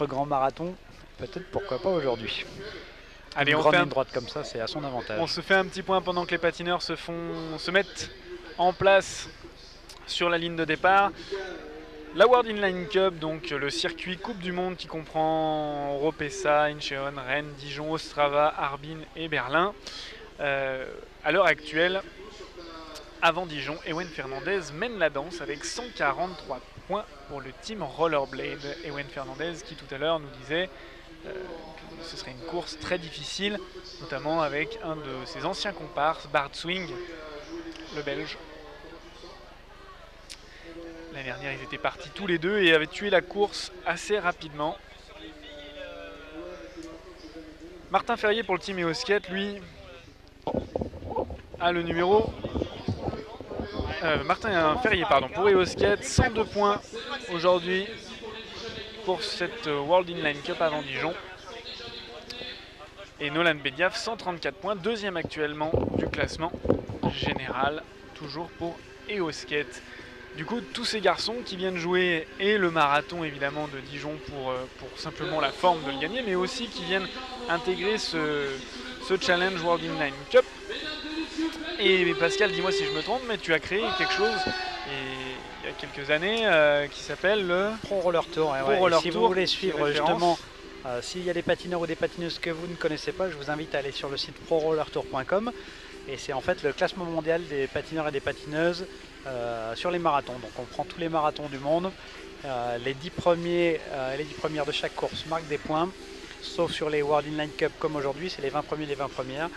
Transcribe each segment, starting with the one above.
grand marathon, peut-être pourquoi pas aujourd'hui. Allez, Une on grande fait ligne droite comme ça, c'est à son avantage. on se fait un petit point pendant que les patineurs se mettent en place sur la ligne de départ. La World Inline Cup, donc le circuit Coupe du Monde qui comprend Oropesa, Incheon, Rennes, Dijon, Ostrava, Harbin et Berlin. À l'heure actuelle, avant Dijon, Ewen Fernandez mène la danse avec 143 points pour le team Rollerblade. Ewen Fernandez qui tout à l'heure nous disait que ce serait une course très difficile, notamment avec un de ses anciens comparses, Bart Swing, le Belge. L'année dernière, ils étaient partis tous les deux et avaient tué la course assez rapidement. Martin Ferrier pour le team EOSkate, lui, a le numéro... Martin Ferrier, pardon, pour EOSkate, 102 points aujourd'hui pour cette World Inline Cup avant Dijon. Et Nolan Bediaf, 134 points, deuxième actuellement du classement général, toujours pour EOSkate. Du coup, tous ces garçons qui viennent jouer, et le marathon évidemment de Dijon pour simplement la forme de le gagner, mais aussi qui viennent intégrer ce Challenge World Inline Cup. Et Pascal, dis-moi si je me trompe, mais tu as créé quelque chose il y a quelques années qui s'appelle le Pro Roller Tour. Pro Roller si Tour, vous voulez suivre référence. justement, s'il y a des patineurs ou des patineuses que vous ne connaissez pas, je vous invite à aller sur le site prorollertour.com. Et c'est en fait le classement mondial des patineurs et des patineuses sur les marathons. Donc on prend tous les marathons du monde. Les 10 premières de chaque course marquent des points, sauf sur les World Inline Cup comme aujourd'hui, c'est les 20 premiers, les 20 premières.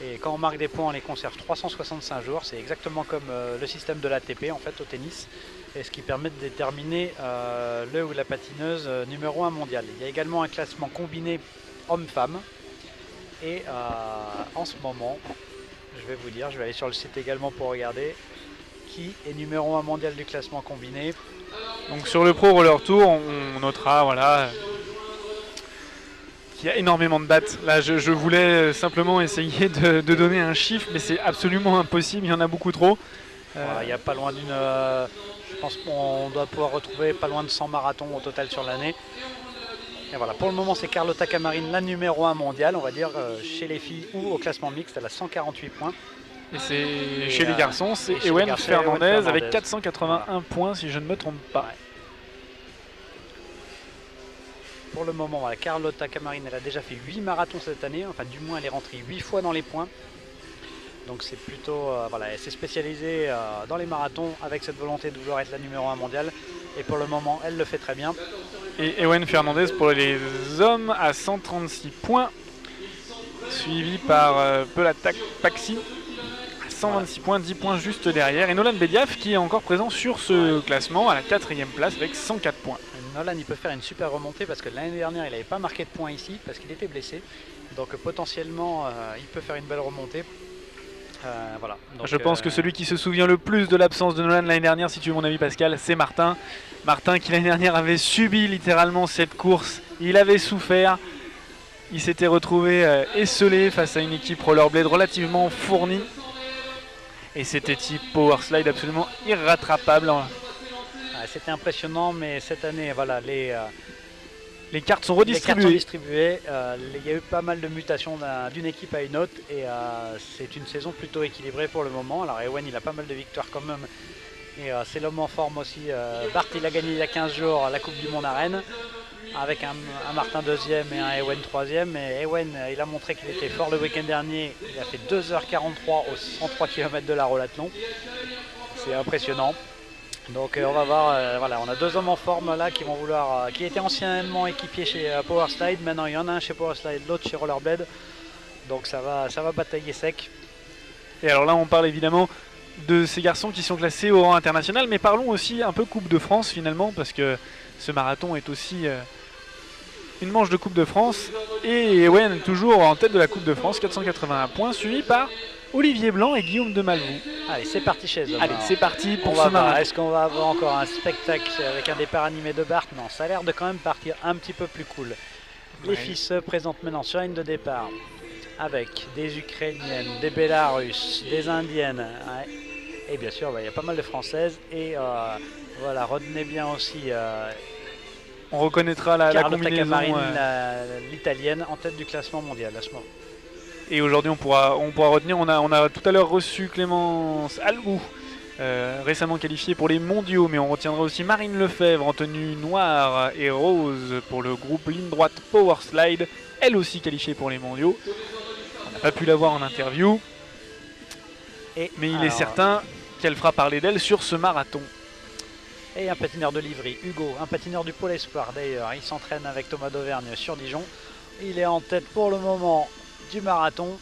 Et quand on marque des points, on les conserve 365 jours. C'est exactement comme le système de l'ATP en fait au tennis. Et ce qui permet de déterminer le ou la patineuse numéro 1 mondial. Il y a également un classement combiné homme-femme. Et en ce moment, je vais vous dire, je vais aller sur le site également pour regarder qui est numéro 1 mondial du classement combiné. Donc sur le Pro Roller Tour, on notera voilà, qu'il y a énormément de dates. Là, je voulais simplement essayer de donner un chiffre, mais c'est absolument impossible, il y en a beaucoup trop. Voilà, il y a pas loin d'une... je pense qu'on doit pouvoir retrouver pas loin de 100 marathons au total sur l'année. Et voilà, pour le moment, c'est Carlota Camarine, la numéro 1 mondiale, on va dire, chez les filles ou au classement mixte, elle a 148 points. Et c'est chez les garçons, c'est Ewen Fernandez avec 481 points, si je ne me trompe pas. Ouais. Pour le moment, voilà, Carlota Camarine, elle a déjà fait 8 marathons cette année, enfin du moins elle est rentrée 8 fois dans les points. Donc c'est plutôt, voilà, elle s'est spécialisée dans les marathons avec cette volonté de vouloir être la numéro 1 mondiale. Et pour le moment, elle le fait très bien. Et Ewen Fernandez pour les hommes à 136 points, suivi par Pelatak Paxi à 126 points, 10 points juste derrière. Et Nolan Bediaf qui est encore présent sur ce classement à la 4e place avec 104 points. Nolan, il peut faire une super remontée parce que l'année dernière, il n'avait pas marqué de points ici parce qu'il était blessé. Donc potentiellement, il peut faire une belle remontée. Voilà. Donc, je pense que celui qui se souvient le plus de l'absence de Nolan l'année dernière, si tu veux mon avis Pascal, c'est Martin. Martin qui l'année dernière avait subi littéralement cette course, il avait souffert, il s'était retrouvé esselé face à une équipe Rollerblade relativement fournie. Et c'était type Power Slide absolument irrattrapable. C'était impressionnant, mais cette année, voilà, les cartes sont redistribuées. Il y a eu pas mal de mutations d'une équipe à une autre et c'est une saison plutôt équilibrée pour le moment. Alors Ewen, il a pas mal de victoires quand même et c'est l'homme en forme aussi. Bart, il a gagné il y a 15 jours la Coupe du Monde à Rennes avec un Martin 2e et un Ewen 3e. Et Ewen, il a montré qu'il était fort le week-end dernier. Il a fait 2h43 aux 103 km de la Rolathlon. C'est impressionnant. Donc on va voir, voilà, on a deux hommes en forme là qui vont vouloir, qui étaient anciennement équipiers chez Powerslide, maintenant il y en a un chez Powerslide, l'autre chez Rollerblade, donc ça va batailler sec. Et alors là on parle évidemment de ces garçons qui sont classés au rang international, mais parlons aussi un peu Coupe de France finalement, parce que ce marathon est aussi une manche de Coupe de France, et Ewen toujours en tête de la Coupe de France, 481 points, suivi par Olivier Blanc et Guillaume de Malvoux. Allez, c'est parti chez eux. Allez, c'est parti pour ce marathon. Est-ce qu'on va avoir encore un spectacle avec un départ animé de Bart? Non, ça a l'air de quand même partir un petit peu plus cool. Les filles se présentent maintenant sur la ligne de départ avec des Ukrainiennes, des Bélarusses, des Indiennes. Et bien sûr, il y a pas mal de Françaises. Et voilà, retenez bien aussi On reconnaîtra la Carlotta combinaison. Camarine, l'italienne, en tête du classement mondial à ce moment. Et aujourd'hui, on pourra retenir. On a tout à l'heure reçu Clémence Albou, récemment qualifiée pour les mondiaux, mais on retiendra aussi Marine Lefebvre en tenue noire et rose pour le groupe ligne droite Power Slide, elle aussi qualifiée pour les mondiaux. On n'a pas pu la voir en interview, mais il est certain qu'elle fera parler d'elle sur ce marathon. Et un patineur de Livry, Hugo, un patineur du Pôle Espoir d'ailleurs, il s'entraîne avec Thomas d'Auvergne sur Dijon. Il est en tête pour le moment du marathon.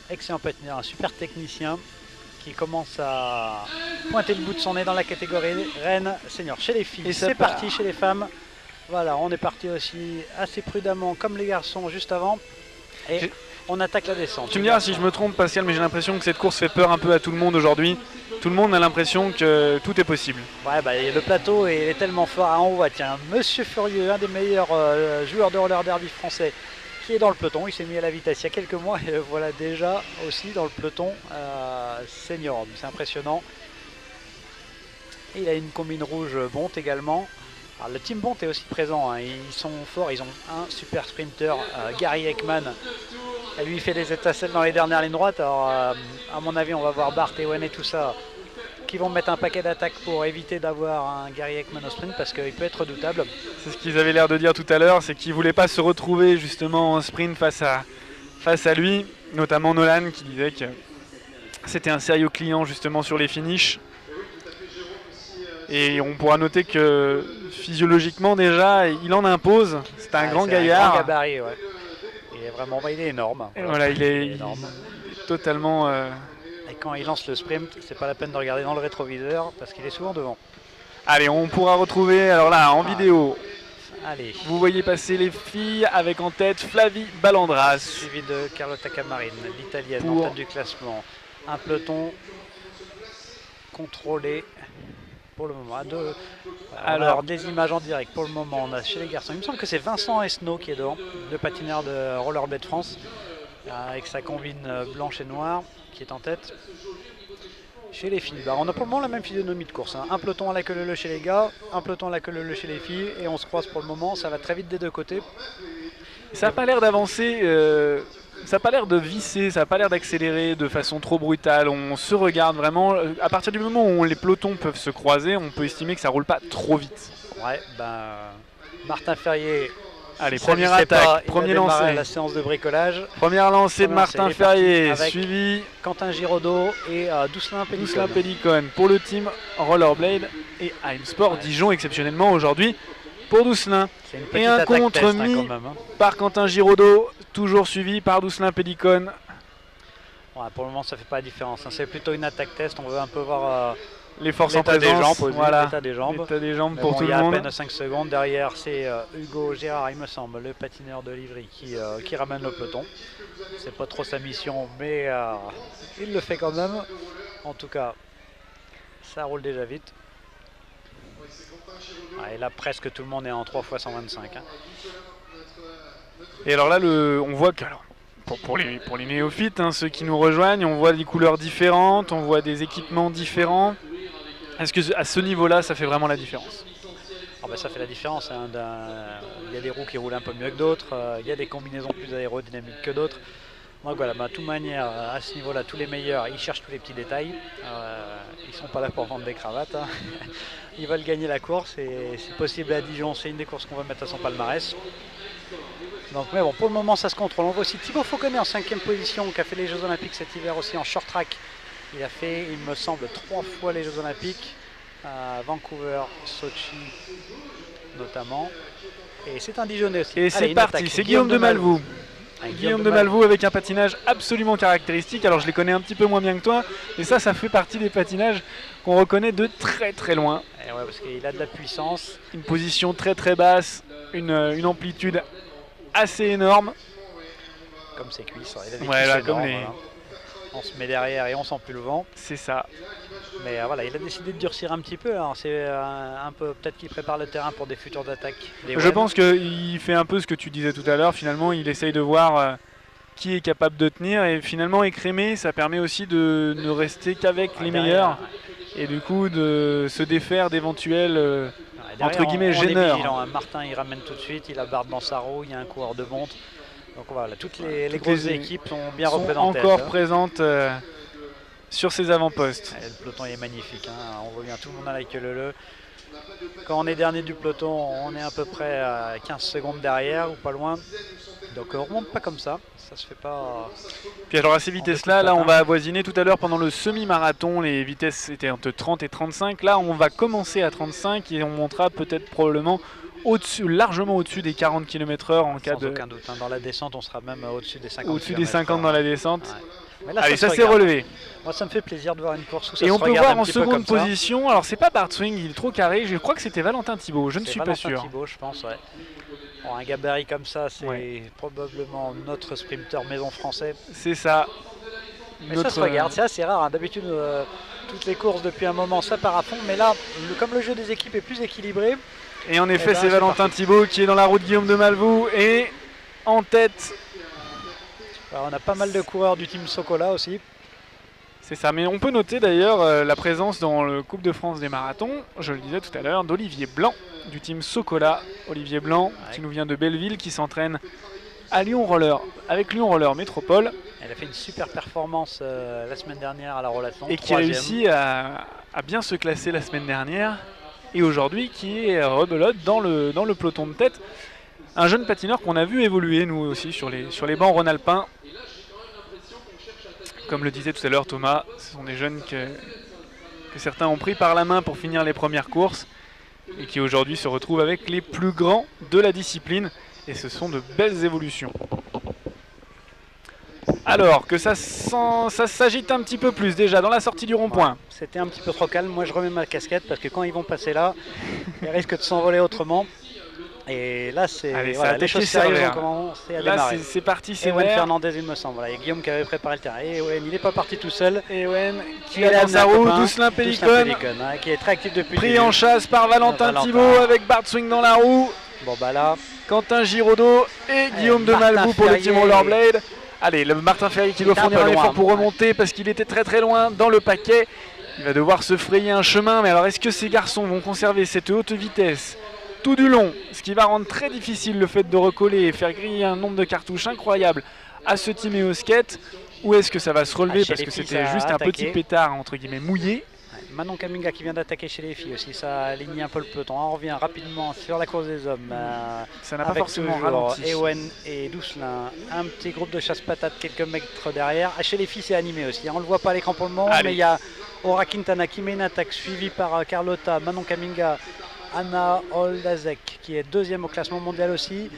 Excellent patineur, un super technicien qui commence à pointer le bout de son nez dans la catégorie Rennes Senior. Chez les filles, c'est parti. Chez les femmes, voilà, on est parti aussi assez prudemment comme les garçons juste avant. Et on attaque la descente. Tu me diras si je me trompe, Pascal, mais j'ai l'impression que cette course fait peur un peu à tout le monde aujourd'hui. Tout le monde a l'impression que tout est possible. Ouais, bah, le plateau est tellement fort. Ah, on voit, tiens, Monsieur Furieux, un des meilleurs joueurs de roller derby français, qui est dans le peloton. Il s'est mis à la vitesse il y a quelques mois et le voilà déjà aussi dans le peloton senior. C'est impressionnant. Et il a une combine rouge Bonte également. Alors, le team Bonte est aussi présent, hein. Ils sont forts, ils ont un super sprinter, Gary Ekman. Elle lui fait des étincelles dans les dernières lignes droites. Alors à mon avis, on va voir Bart, Ewen et tout ça qui vont mettre un paquet d'attaques pour éviter d'avoir un Gary Ekman au sprint parce qu'il peut être redoutable. C'est ce qu'ils avaient l'air de dire tout à l'heure, c'est qu'ils ne voulaient pas se retrouver justement en sprint face à lui, notamment Nolan qui disait que c'était un sérieux client justement sur les finishes. Et on pourra noter que physiologiquement déjà, il en impose. C'est un grand gaillard. Un grand gabarit, ouais. Il est vraiment, il est énorme. Et voilà, il est énorme. Totalement. Et quand il lance le sprint, c'est pas la peine de regarder dans le rétroviseur parce qu'il est souvent devant. Allez, on pourra retrouver, alors là, en vidéo. Allez. Vous voyez passer les filles avec en tête Flavie Ballandras. Suivi de Carlotta Camarine, l'italienne en tête du classement. Un peloton contrôlé. Pour le moment, alors des images en direct pour le moment, on a chez les garçons. Il me semble que c'est Vincent Esnault qui est devant, le patineur de Rollerblade France, avec sa combine blanche et noire qui est en tête. Chez les filles, on a pour le moment la même physionomie de course, hein. Un peloton à la queue leu chez les gars, un peloton à la queue leu chez les filles, et on se croise pour le moment, ça va très vite des deux côtés. Ça n'a pas l'air d'avancer. Ça n'a pas l'air de visser, ça n'a pas l'air d'accélérer de façon trop brutale. On se regarde vraiment. À partir du moment où les pelotons peuvent se croiser, on peut estimer que ça roule pas trop vite. Ouais, Martin Ferrier. Allez, première attaque, premier lancé. La séance de bricolage. Première lancée de Martin Ferrier, suivi Quentin Giraudot et Doucelin Pellicone. Pour le team Rollerblade et AM Sport Dijon exceptionnellement aujourd'hui pour Doucelin. Et un contre mis par Quentin Giraudot, toujours suivi par Doucelin Pellicone. Ouais, pour le moment, ça ne fait pas la différence, hein. C'est plutôt une attaque test. On veut un peu voir les forces en présence, l'état des jambes. L'état des jambes pour tout le monde. Il y a à peine 5 secondes. Derrière, c'est Hugo Gérard, il me semble, le patineur de Livry, qui ramène le peloton. C'est pas trop sa mission, mais il le fait quand même. En tout cas, ça roule déjà vite. Et là, presque tout le monde est en 3 x 125. Hein. Et alors là, on voit que pour les néophytes, hein, ceux qui nous rejoignent, on voit des couleurs différentes, on voit des équipements différents. Est-ce que à ce niveau-là, ça fait vraiment la différence? Ça fait la différence. Hein, il y a des roues qui roulent un peu mieux que d'autres, il y a des combinaisons plus aérodynamiques que d'autres. Donc voilà, de toute manière, à ce niveau-là, tous les meilleurs, ils cherchent tous les petits détails. Ils ne sont pas là pour vendre des cravates. Hein. Ils veulent gagner la course et c'est possible à Dijon, c'est une des courses qu'on va mettre à son palmarès. Donc, mais bon, pour le moment, ça se contrôle. On voit aussi Thibaut Fauconnet en 5e position, qui a fait les Jeux Olympiques cet hiver aussi en short track. Il a fait, il me semble, 3 fois les Jeux Olympiques, à Vancouver, Sochi notamment. Et c'est un Dijonnais aussi. Et c'est parti, c'est Guillaume de Malvoux. Guillaume de Malvoux avec un patinage absolument caractéristique. Alors je les connais un petit peu moins bien que toi, mais ça fait partie des patinages qu'on reconnaît de très très loin. Et ouais, parce qu'il a de la puissance. Une position très très basse, une amplitude assez énorme. Comme ses cuisses, il a des cuisses énormes, comme voilà. On se met derrière et on sent plus le vent. C'est ça. Mais voilà, il a décidé de durcir un petit peu. Alors c'est un peu, peut-être qu'il prépare le terrain pour des futures attaques. Je pense qu'il fait un peu ce que tu disais tout à l'heure. Finalement, il essaye de voir qui est capable de tenir. Et finalement, écrémer, ça permet aussi de ne rester qu'avec les meilleurs. Et du coup, de se défaire d'éventuels entre guillemets gêneur. Martin il ramène tout de suite, il a Bart dans sa roue, il y a un coureur de monte. Donc voilà, toutes les grosses équipes sont bien représentées. Encore présentes sur ces avant-postes. Le peloton est magnifique, hein. On voit bien tout le monde à la queue leu. Quand on est dernier du peloton, on est à peu près à 15 secondes derrière ou pas loin. Donc on remonte pas comme ça se fait pas. Puis alors à ces vitesses-là, on va avoisiner tout à l'heure pendant le semi-marathon, les vitesses étaient entre 30 et 35. Là on va commencer à 35 et on montera peut-être probablement largement au-dessus des 40 km/h en cas de... Sans aucun doute, hein. Dans la descente on sera même au-dessus des 50 Au-dessus des 50 dans la descente. Ouais. Là, allez, ça s'est relevé. Moi ça me fait plaisir de voir une course où ça et se on peut regarde voir un en petit peu seconde comme position, alors c'est pas Bart Swing, il est trop carré, je crois que c'était Valentin Thibault, je ne suis pas sûr. Thibault, je pense, ouais. Bon, un gabarit comme ça, c'est probablement notre sprinter maison français. C'est ça. Mais ça se regarde, c'est assez rare, hein. D'habitude toutes les courses depuis un moment ça part à fond, mais là comme le jeu des équipes est plus équilibré. Et en effet c'est Valentin Thibault qui est dans la route Guillaume de Malvoux et en tête. Alors, on a pas mal de coureurs du team Sokola aussi. C'est ça, mais on peut noter d'ailleurs la présence dans le Coupe de France des marathons, je le disais tout à l'heure, d'Olivier Blanc du team Sokola. Olivier Blanc qui nous vient de Belleville, qui s'entraîne à Lyon Roller, avec Lyon Roller Métropole. Elle a fait une super performance la semaine dernière à la Rolathlon. Et qui a réussi à bien se classer la semaine dernière. Et aujourd'hui qui est rebelote dans le peloton de tête. Un jeune patineur qu'on a vu évoluer nous aussi sur les bancs rhône-alpins. Comme le disait tout à l'heure Thomas, ce sont des jeunes que certains ont pris par la main pour finir les premières courses et qui aujourd'hui se retrouvent avec les plus grands de la discipline. Et ce sont de belles évolutions. Alors que ça s'agite un petit peu plus déjà dans la sortie du rond-point. Ouais, c'était un petit peu trop calme, moi je remets ma casquette parce que quand ils vont passer là, ils risquent de s'envoler autrement. Et là, les choses sérieuses ont commencé à démarrer. Là, c'est parti, c'est Ewen Fernandez, il me semble. Voilà, il y a Guillaume qui avait préparé le terrain. Et Ewen, il n'est pas parti tout seul. Ewen qui a dans sa roue, Doucelin Pélicone, qui est très actif depuis. Pris en chasse par Valentin Thibault avec Bart Swing dans la roue. Bon, bah là. Quentin Giraudot et Guillaume de Malvoux pour le team Rollerblade. Allez, le Martin Ferrier qui doit fournir un effort pour remonter parce qu'il était très très loin dans le paquet. Il va devoir se frayer un chemin. Mais alors, est-ce que ces garçons vont conserver cette haute vitesse tout du long, ce qui va rendre très difficile le fait de recoller et faire griller un nombre de cartouches incroyable à ce team EOSkate, ou est-ce que ça va se relever parce que c'était juste un petit pétard entre guillemets mouillé. Manon Kaminga qui vient d'attaquer chez les filles aussi, ça aligne un peu le peloton. On revient rapidement sur la course des hommes. Ça n'a pas forcément ralenti. Ewen et Doucelin, un petit groupe de chasse-patate quelques mètres derrière. Chez les filles c'est animé aussi, on ne le voit pas à l'écran pour le moment, mais il y a Aura Quintana qui mène une attaque suivie par Carlotta, Manon Kaminga, Anna Oldazek qui est deuxième au classement mondial aussi.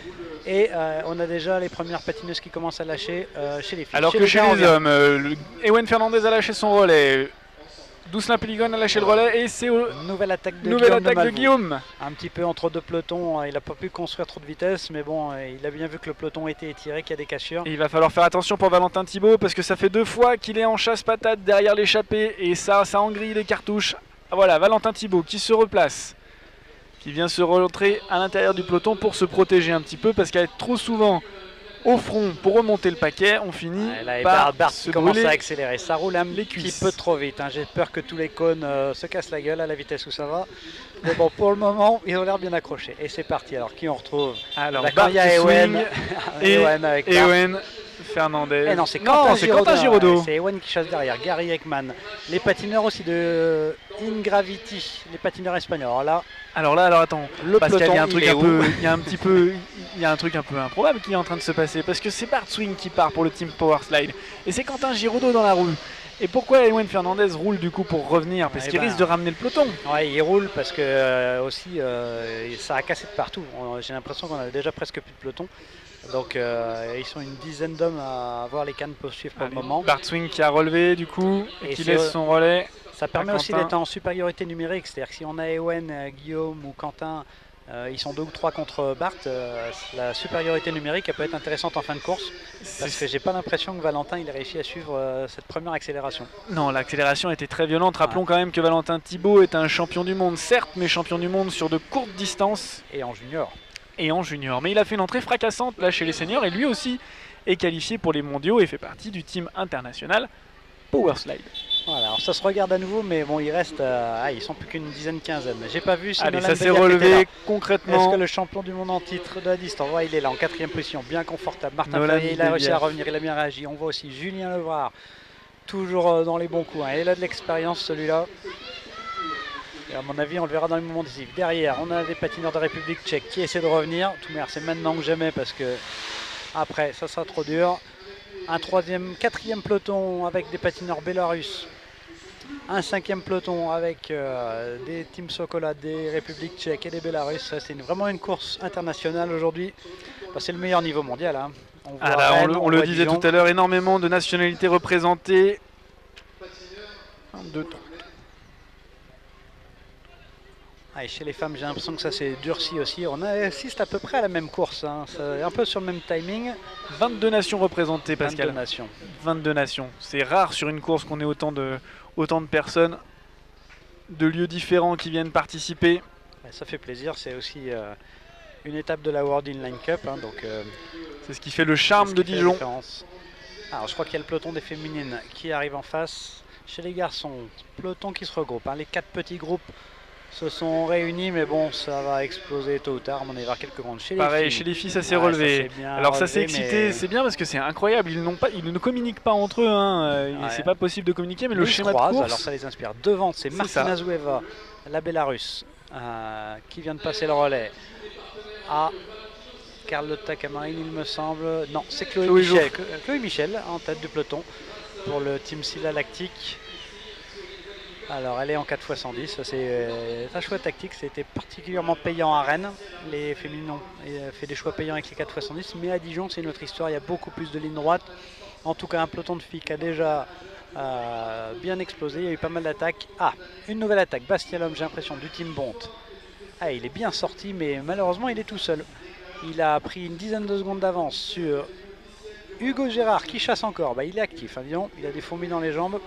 Et on a déjà les premières patineuses qui commencent à lâcher chez les filles. Alors que chez les hommes, Ewen Fernandez a lâché son relais, Doucelin Pélicone a lâché le relais et c'est nouvelle attaque de Guillaume. Un petit peu entre deux pelotons, il n'a pas pu construire trop de vitesse, mais bon, il a bien vu que le peloton était étiré, qu'il y a des cassures. Et il va falloir faire attention pour Valentin Thibault parce que ça fait 2 fois qu'il est en chasse-patate derrière l'échappée et ça engrille les cartouches. Voilà, Valentin Thibault qui se replace, qui vient se rentrer à l'intérieur du peloton pour se protéger un petit peu parce qu'à être trop souvent au front pour remonter le paquet, on finit par se commence brûler à accélérer. Ça roule un petit peu trop vite. J'ai peur que tous les cônes se cassent la gueule à la vitesse où ça va. Mais bon, pour le moment, ils ont l'air bien accrochés. Et c'est parti. Alors, qui on retrouve? Alors, il y a Ewen. Ewen Fernandez. Et non, c'est Quentin Giraudot. C'est Ewen qui chasse derrière. Gary Ekman. Les patineurs aussi de Ingravity, les patineurs espagnols. Alors là, attends. Le parce peloton, qu'il y a un truc il y a un truc un peu improbable qui est en train de se passer parce que c'est Bart Swing qui part pour le team Powerslide et c'est Quentin Giraudot dans la roue. Et pourquoi Ewen Fernandez roule du coup pour revenir? Parce qu'il risque de ramener le peloton. Ouais, il roule parce que aussi ça a cassé de partout. J'ai l'impression qu'on a déjà presque plus de peloton. Donc ils sont une dizaine d'hommes à avoir les cannes pour suivre pour le moment. Bart Swing qui a relevé du coup et qui laisse son relais. Ça permet aussi d'être en supériorité numérique. C'est-à-dire que si on a Ewen, Guillaume ou Quentin, ils sont 2 ou 3 contre Bart, la supériorité numérique elle peut être intéressante en fin de course. Parce que j'ai pas l'impression que Valentin il a réussi à suivre cette première accélération. Non, l'accélération était très violente. Rappelons quand même que Valentin Thibault est un champion du monde, certes, mais champion du monde sur de courtes distances. Et en junior. Mais il a fait une entrée fracassante là chez les seniors et lui aussi est qualifié pour les mondiaux et fait partie du team international Powerslide. Voilà, alors ça se regarde à nouveau, mais bon, il reste, ils sont plus qu'une dizaine, quinzaine. J'ai pas vu si Allez, Nolan ça s'est Beyer était relevé là. Est-ce concrètement. que le champion du monde en titre de la distance, il est là en 4e position, bien confortable. Martin Nolan Ferrier, il a réussi à Beyer. revenir, il a bien réagi. On voit aussi Julien Levrard, toujours dans les bons coups. Il a de l'expérience celui-là. Et à mon avis, on le verra dans les moments décisifs. Derrière, on a des patineurs de République tchèque qui essaient de revenir. Tout merc, c'est maintenant que jamais parce que après, ça sera trop dur. Un quatrième peloton avec des patineurs bélarusses. Un 5e peloton avec des Team Sokola, des Républiques tchèques et des Bélarusses. C'est vraiment une course internationale aujourd'hui. C'est le meilleur niveau mondial. Hein. On le disait tout à l'heure, énormément de nationalités représentées. 1, 2, 3. Et chez les femmes, j'ai l'impression que ça s'est durci aussi. On assiste à peu près à la même course. Hein. C'est un peu sur le même timing. 22 nations représentées, Pascal. 22 nations. 22 nations. C'est rare sur une course qu'on ait autant de personnes, de lieux différents qui viennent participer. Ça fait plaisir. C'est aussi une étape de la World Inline Cup. Hein, c'est ce qui fait le charme de Dijon. Alors, je crois qu'il y a le peloton des féminines qui arrive en face. Chez les garçons, peloton qui se regroupe. Hein. Les 4 petits groupes se sont réunis, mais bon, ça va exploser tôt ou tard. On va y avoir quelques grandes. Pareil, chez les filles, ça s'est relevé. Alors ça s'est excité, c'est bien parce que c'est incroyable. Ils ne communiquent pas entre eux. Hein. C'est pas possible de communiquer, mais le schéma de course. Alors ça les inspire. Devant, c'est Martina Zueva, la Bélarusse, qui vient de passer le relais à Carlotta Camarine, il me semble. Non, c'est Chloé Michel. Chloé Michel en tête du peloton pour le Team Silla Lactique. Alors elle est en 4x110, c'est un choix tactique, c'était particulièrement payant à Rennes. Les féminines ont fait des choix payants avec les 4x110, mais à Dijon c'est une autre histoire, il y a beaucoup plus de lignes droites. En tout cas un peloton de filles qui a déjà bien explosé, il y a eu pas mal d'attaques. Une nouvelle attaque, Bastien Lhomme, j'ai l'impression, du Team Bonte. Il est bien sorti, mais malheureusement il est tout seul. Il a pris une dizaine de secondes d'avance sur Hugo Gérard qui chasse encore, il est actif, hein, disons, il a des fourmis dans les jambes.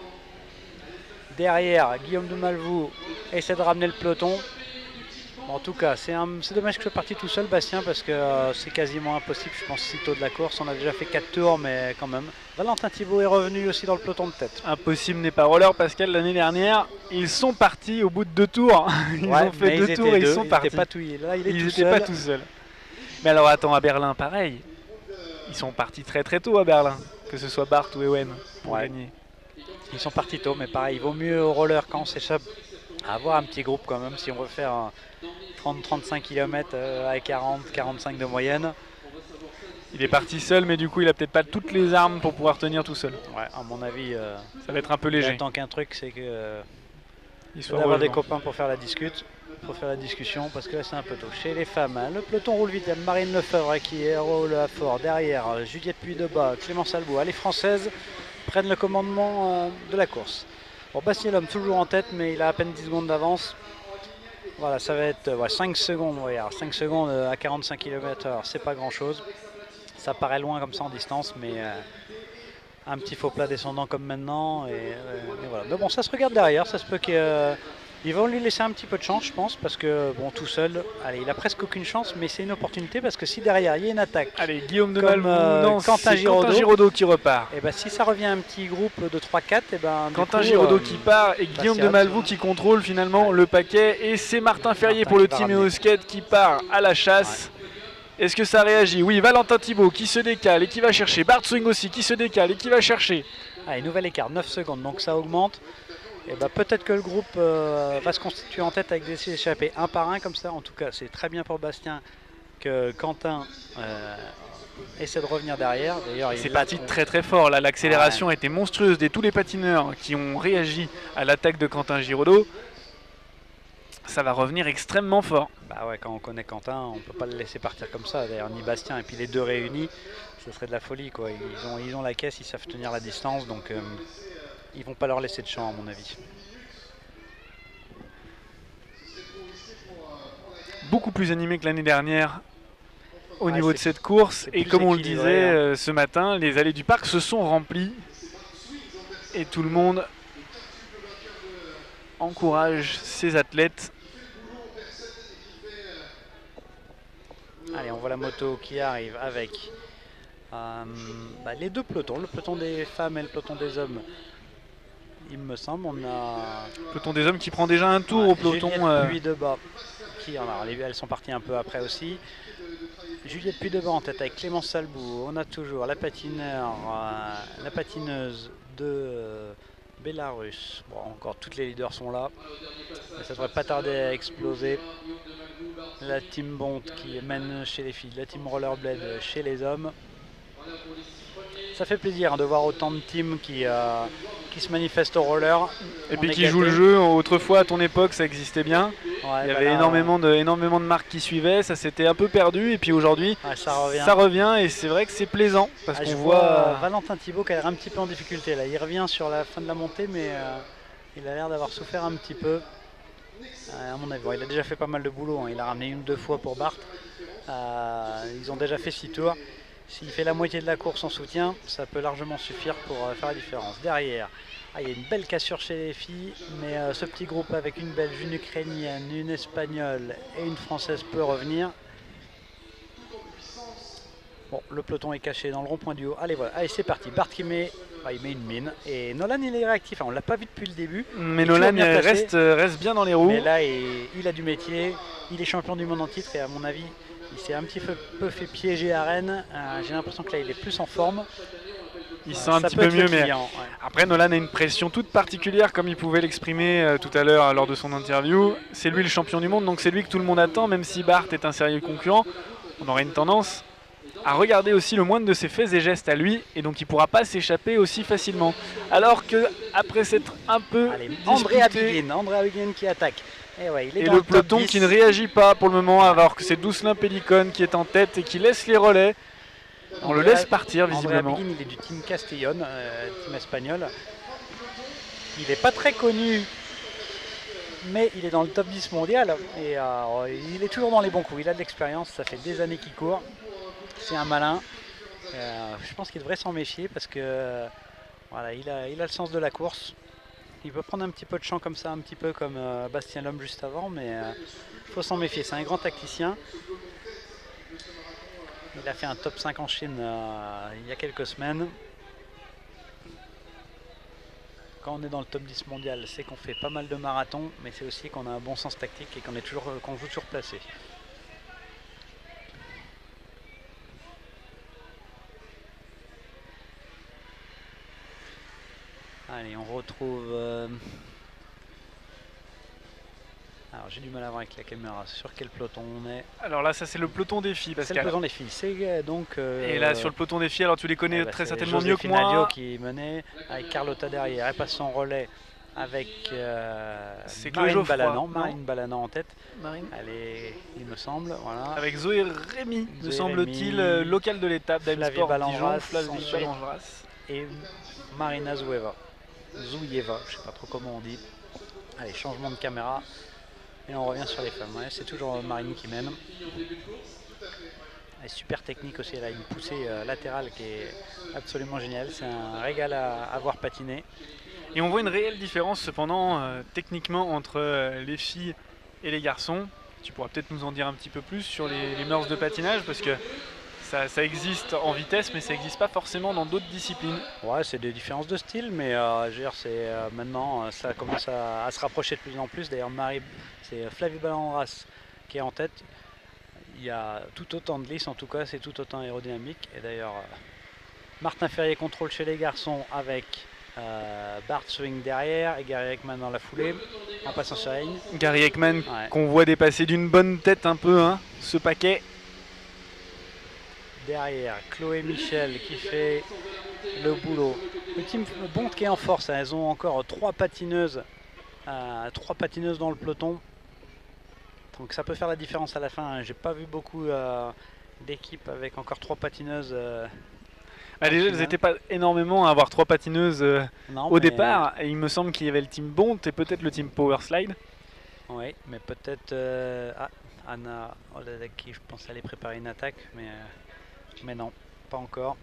Derrière, Guillaume de Malvoux essaie de ramener le peloton. En tout cas, c'est dommage que je sois parti tout seul, Bastien, parce que c'est quasiment impossible, je pense, si tôt de la course. On a déjà fait 4 tours, mais quand même. Valentin Thibault est revenu aussi dans le peloton de tête. Impossible n'est pas roller, Pascal. L'année dernière, ils sont partis au bout de 2 tours. Ils ont fait 2 tours et ils sont partis. Là, il n'était pas tout seul. Mais alors, attends, à Berlin, pareil. Ils sont partis très très tôt à Berlin, que ce soit Bart ou Ewen pour gagner. Ils sont partis tôt, mais pareil, il vaut mieux au roller quand on s'échappe avoir un petit groupe quand même. Si on veut faire 30-35 km à 40-45 de moyenne. Il est parti seul, mais du coup, il a peut-être pas toutes les armes pour pouvoir tenir tout seul. Ouais, à mon avis, ça va être un peu léger. Tant qu'un truc, c'est que d'avoir des copains pour faire la discussion, parce que là c'est un peu tôt. Chez les femmes, hein, le peloton roule vite. Il y a Marine Lefebvre qui roule à fort. Derrière, Juliette Puydebas, Clémence Albout. Les Françaises prennent le commandement de la course. Bon, Bastien Lhomme toujours en tête, mais il a à peine 10 secondes d'avance. Voilà, ça va être 5 secondes. Alors 5 secondes à 45 km/h, c'est pas grand chose. Ça paraît loin comme ça en distance, mais un petit faux plat descendant comme maintenant. Et voilà. Mais bon, ça se regarde derrière. Ça se peut qu'ils vont lui laisser un petit peu de chance, je pense, parce que bon, tout seul, il a presque aucune chance, mais c'est une opportunité parce que si derrière il y a une attaque. Allez, Guillaume de Malvoux, Quentin Giraudot qui repart. Et si ça revient un petit groupe de 3-4, Quentin Giraudot qui part et Guillaume de Malvoux qui contrôle finalement le paquet. Et c'est Martin Ferrier pour le team Eosket qui part à la chasse. Est-ce que ça réagit? Oui, Valentin Thibault qui se décale et qui va chercher. Bart Swing aussi qui se décale et qui va chercher. Nouvel écart, 9 secondes, donc ça augmente. Et peut-être que le groupe va se constituer en tête avec des échappés un par un comme ça. En tout cas, c'est très bien pour Bastien que Quentin essaie de revenir derrière. D'ailleurs, c'est parti très très fort. Là, l'accélération était monstrueuse de tous les patineurs qui ont réagi à l'attaque de Quentin Giraudot. Ça va revenir extrêmement fort. Quand on connaît Quentin, on ne peut pas le laisser partir comme ça. D'ailleurs, ni Bastien et puis les deux réunis, ce serait de la folie, quoi. Ils ont la caisse, ils savent tenir la distance, donc ils vont pas leur laisser de champ, à mon avis. Beaucoup plus animé que l'année dernière au niveau de cette course. Et comme on le disait ce matin, les allées du parc se sont remplies. Et tout le monde encourage ses athlètes. Allez, on voit la moto qui arrive avec les deux pelotons, le peloton des femmes et le peloton des hommes. il me semble. On a Peloton des hommes qui prend déjà un tour au peloton. Juliette Puy-Debas, qui, alors, elles sont parties un peu après aussi. Juliette Puy-Debas en tête avec Clémence Salbou. On a toujours la patineuse de Bélarus. Bon, encore toutes les leaders sont là. Mais ça devrait pas tarder à exploser. La team Bond qui mène chez les filles, la team Rollerblade chez les hommes. Ça fait plaisir de voir autant de teams qui se manifestent au roller. Et puis qui jouent le jeu. Autrefois, à ton époque, ça existait bien. Ouais, il y avait énormément de marques qui suivaient. Ça s'était un peu perdu. Et puis aujourd'hui, ça revient. Et c'est vrai que c'est plaisant. Parce qu'on voit Valentin Thibault qui a l'air un petit peu en difficulté. Là. Il revient sur la fin de la montée, mais il a l'air d'avoir souffert un petit peu. À mon avis, il a déjà fait pas mal de boulot. Hein. Il a ramené 1 ou 2 fois pour Bart. Ils ont déjà fait 6 tours. S'il fait la moitié de la course en soutien, ça peut largement suffire pour faire la différence. Derrière, il y a une belle cassure chez les filles, mais ce petit groupe avec une Belge, une Ukrainienne, une Espagnole et une Française peut revenir. Bon, le peloton est caché dans le rond-point du haut. Allez, voilà, allez, c'est parti. Bart qui met, il met une mine. Et Nolan, il est réactif. On ne l'a pas vu depuis le début. Mais Nolan reste bien dans les roues. Mais là, il a du métier. Il est champion du monde en titre et à mon avis, il s'est un petit peu fait piéger à Rennes. J'ai l'impression que là, il est plus en forme. Il se sent un petit peu mieux, mais après Nolan a une pression toute particulière, comme il pouvait l'exprimer tout à l'heure lors de son interview. C'est lui le champion du monde, donc c'est lui que tout le monde attend, même si Bart est un sérieux concurrent. On aurait une tendance à regarder aussi le moindre de ses faits et gestes à lui, et donc il ne pourra pas s'échapper aussi facilement. Alors que après s'être un peu André Abiguin qui attaque. Et le peloton qui ne réagit pas pour le moment, alors que c'est Doucelin Pellicone qui est en tête et qui laisse les relais. On le laisse partir visiblement. André Abiguin, il est du team Castellón, team espagnol. Il n'est pas très connu, mais il est dans le top 10 mondial. Et il est toujours dans les bons coups. Il a de l'expérience, ça fait des années qu'il court. C'est un malin. Je pense qu'il devrait s'en méfier parce que voilà, il a le sens de la course. Il peut prendre un petit peu de champ comme ça, un petit peu comme Bastien Lhomme juste avant, mais il faut s'en méfier. C'est un grand tacticien. Il a fait un top 5 en Chine il y a quelques semaines. Quand on est dans le top 10 mondial, c'est qu'on fait pas mal de marathons, mais c'est aussi qu'on a un bon sens tactique et qu'on joue toujours placé. Allez, on retrouve... Alors j'ai du mal à voir avec la caméra sur quel peloton on est. Alors là, ça c'est le peloton des filles. C'est le peloton des filles. C'est donc. Et là sur le peloton des filles, alors tu les connais très certainement mieux que moi. Nadio qui menait avec Carlotta derrière. Elle passe son relais avec Marine Balanant en tête. Il me semble. Voilà. Avec Zoé Rémy, me semble-t-il, local de l'étape d'Amsport Dijon, Flavie Balangras. Et Marina Zoueva, je sais pas trop comment on dit. Allez, changement de caméra. Et on revient sur les femmes. Ouais, c'est toujours Marine qui mène. Elle est super technique aussi. Elle a une poussée latérale qui est absolument géniale. C'est un régal à voir patiner. Et on voit une réelle différence cependant techniquement entre les filles et les garçons. Tu pourras peut-être nous en dire un petit peu plus sur les mœurs de patinage parce que ça existe en vitesse, mais ça n'existe pas forcément dans d'autres disciplines. Ouais, c'est des différences de style, mais maintenant ça commence à se rapprocher de plus en plus. D'ailleurs, c'est Flavie Balangras qui est en tête. Il y a tout autant de lisses, en tout cas, c'est tout autant aérodynamique. Et d'ailleurs, Martin Ferrier contrôle chez les garçons avec Bart Swing derrière et Gary Ekman dans la foulée, en passant sur la ligne. Gary Ekman qu'on voit dépasser d'une bonne tête un peu, hein, ce paquet. Derrière, Chloé Michel qui fait le boulot. Le team Bond qui est en force. Elles ont encore 3 patineuses dans le peloton. Donc ça peut faire la différence à la fin. J'ai pas vu beaucoup d'équipes avec encore 3 patineuses. Déjà, elles n'étaient pas énormément à avoir 3 patineuses au départ. Et il me semble qu'il y avait le team Bond et peut-être le team Powerslide. Oui, mais peut-être Anna Oladaki, je pense aller préparer une attaque, mais non, pas encore.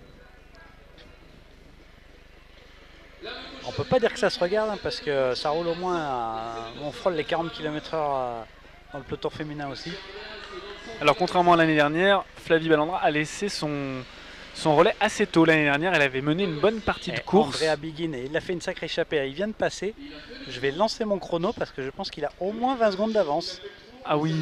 On peut pas dire que ça se regarde hein, parce que ça roule au moins, on frôle les 40 km/h dans le peloton féminin aussi. Alors contrairement à l'année dernière, Flavie Ballandra a laissé son son relais assez tôt l'année dernière. Elle avait mené une bonne partie de course. Andrea Biguin, et il a fait une sacrée échappée. Il vient de passer. Je vais lancer mon chrono parce que je pense qu'il a au moins 20 secondes d'avance. Ah oui,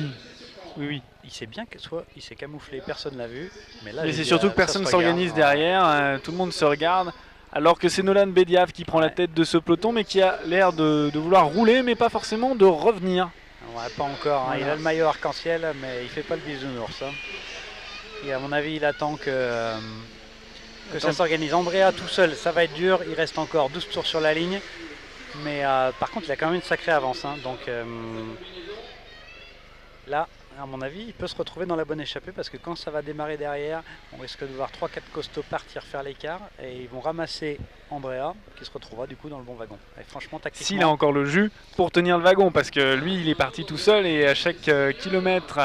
oui, oui. Il sait bien que soit il s'est camouflé, personne l'a vu. Mais là, c'est surtout que personne ne s'organise derrière. Tout le monde se regarde. Alors que c'est Nolan Bediaf qui prend la tête de ce peloton, mais qui a l'air de vouloir rouler, mais pas forcément de revenir. Ouais, pas encore. Voilà. Il a le maillot arc-en-ciel, mais il fait pas le bisounours. Et à mon avis, il attend que ça s'organise. Andrea tout seul, ça va être dur. Il reste encore 12 tours sur la ligne. Mais par contre, il a quand même une sacrée avance. Donc là, à mon avis, il peut se retrouver dans la bonne échappée parce que quand ça va démarrer derrière, on risque de voir 3-4 costauds partir faire l'écart et ils vont ramasser Andrea qui se retrouvera du coup dans le bon wagon. Et franchement, tactiquement... S'il a encore le jus pour tenir le wagon, parce que lui, il est parti tout seul et à chaque kilomètre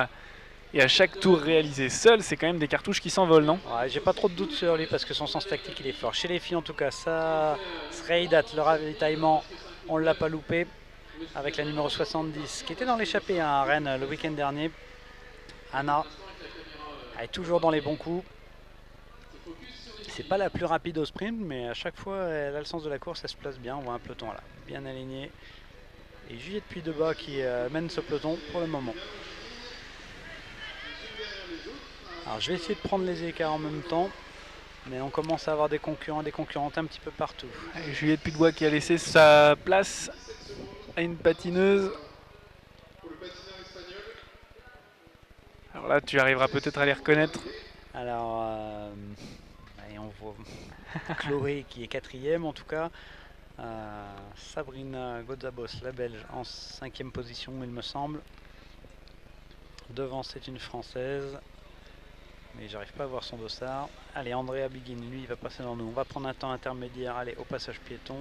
et à chaque tour réalisé seul, c'est quand même des cartouches qui s'envolent, non? Ouais, j'ai pas trop de doutes sur lui parce que son sens tactique, il est fort. Chez les filles, en tout cas, ça serait date. Le ravitaillement, on ne l'a pas loupé. Avec la numéro 70 qui était dans l'échappée à Rennes le week-end dernier. Anna, elle est toujours dans les bons coups. C'est pas la plus rapide au sprint, mais à chaque fois elle a le sens de la course, elle se place bien. On voit un peloton là, bien aligné. Et Juliette Puydebas qui mène ce peloton pour le moment. Alors je vais essayer de prendre les écarts en même temps. Mais on commence à avoir des concurrents, des concurrentes un petit peu partout. Et Juliette Puydebas qui a laissé sa place à une patineuse. Alors là, tu arriveras peut-être à les reconnaître. Alors, on voit Chloé qui est 4e en tout cas. Sabrina Godzabos, la Belge, en 5e position, il me semble. Devant, c'est une Française. Mais j'arrive pas à voir son dossard. Allez, Andrea Biguin, lui, il va passer dans nous. On va prendre un temps intermédiaire. Allez, au passage piéton.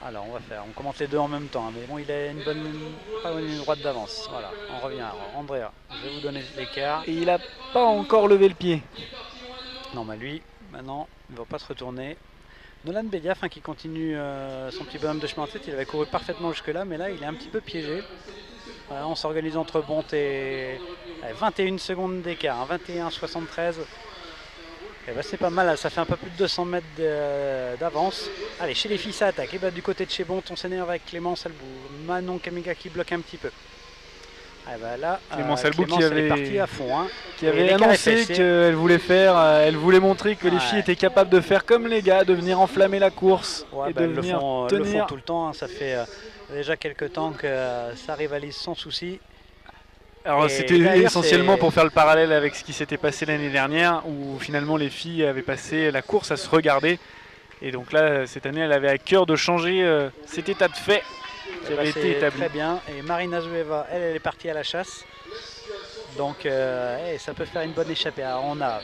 Alors on commente les deux en même temps, mais bon, il a une ligne droite d'avance. Voilà, on revient. Alors, Andrea, je vais vous donner l'écart. Et il n'a pas encore levé le pied. Non, mais lui, maintenant, il ne va pas se retourner. Nolan Bediaf qui continue son petit bonhomme de chemin en tête, il avait couru parfaitement jusque-là, mais là, il est un petit peu piégé. Voilà, on s'organise entre Bonte et 21 secondes d'écart, 21,73. Eh ben, c'est pas mal, ça fait un peu plus de 200 mètres d'avance. Allez, chez les filles, ça attaque. Et ben, du côté de chez Bonte, on s'énerve avec Clémence Albou. Manon Kamiga qui bloque un petit peu. Ah ben là, Clémence Albou qui est partie à fond. Qui avait annoncé qu'elle voulait elle voulait montrer que les filles étaient capables de faire comme les gars, de venir enflammer la course et de venir tenir. Elles le font tout le temps, ça fait déjà quelques temps que ça rivalise sans souci. Alors c'était essentiellement pour faire le parallèle avec ce qui s'était passé l'année dernière où finalement les filles avaient passé la course à se regarder. Et donc là, cette année, elle avait à cœur de changer cet état de fait qui avait été établi. Très bien. Et Marina Zueva, elle est partie à la chasse. Donc ça peut faire une bonne échappée. Alors on a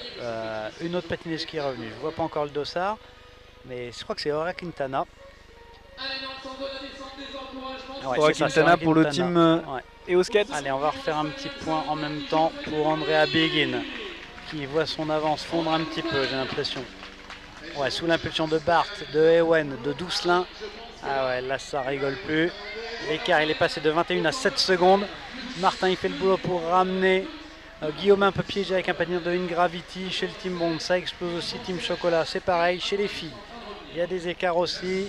une autre patineuse qui est revenue. Je ne vois pas encore le dossard. Mais je crois que c'est Aura Quintana. Ouais, Aura Quintana pour le team EOSCAT. Allez, on va refaire un petit point en même temps pour Andrea Biguin qui voit son avance fondre un petit peu, j'ai l'impression. Ouais, sous l'impulsion de Bart, de Ewen, de Doucelin. Ah ouais, là ça rigole plus. L'écart il est passé de 21 à 7 secondes. Martin il fait le boulot pour ramener. Guillaume un peu piégé avec un patineur de Ingravity. Chez le Team Bond, ça explose aussi. Team Chocolat, c'est pareil. Chez les filles, il y a des écarts aussi.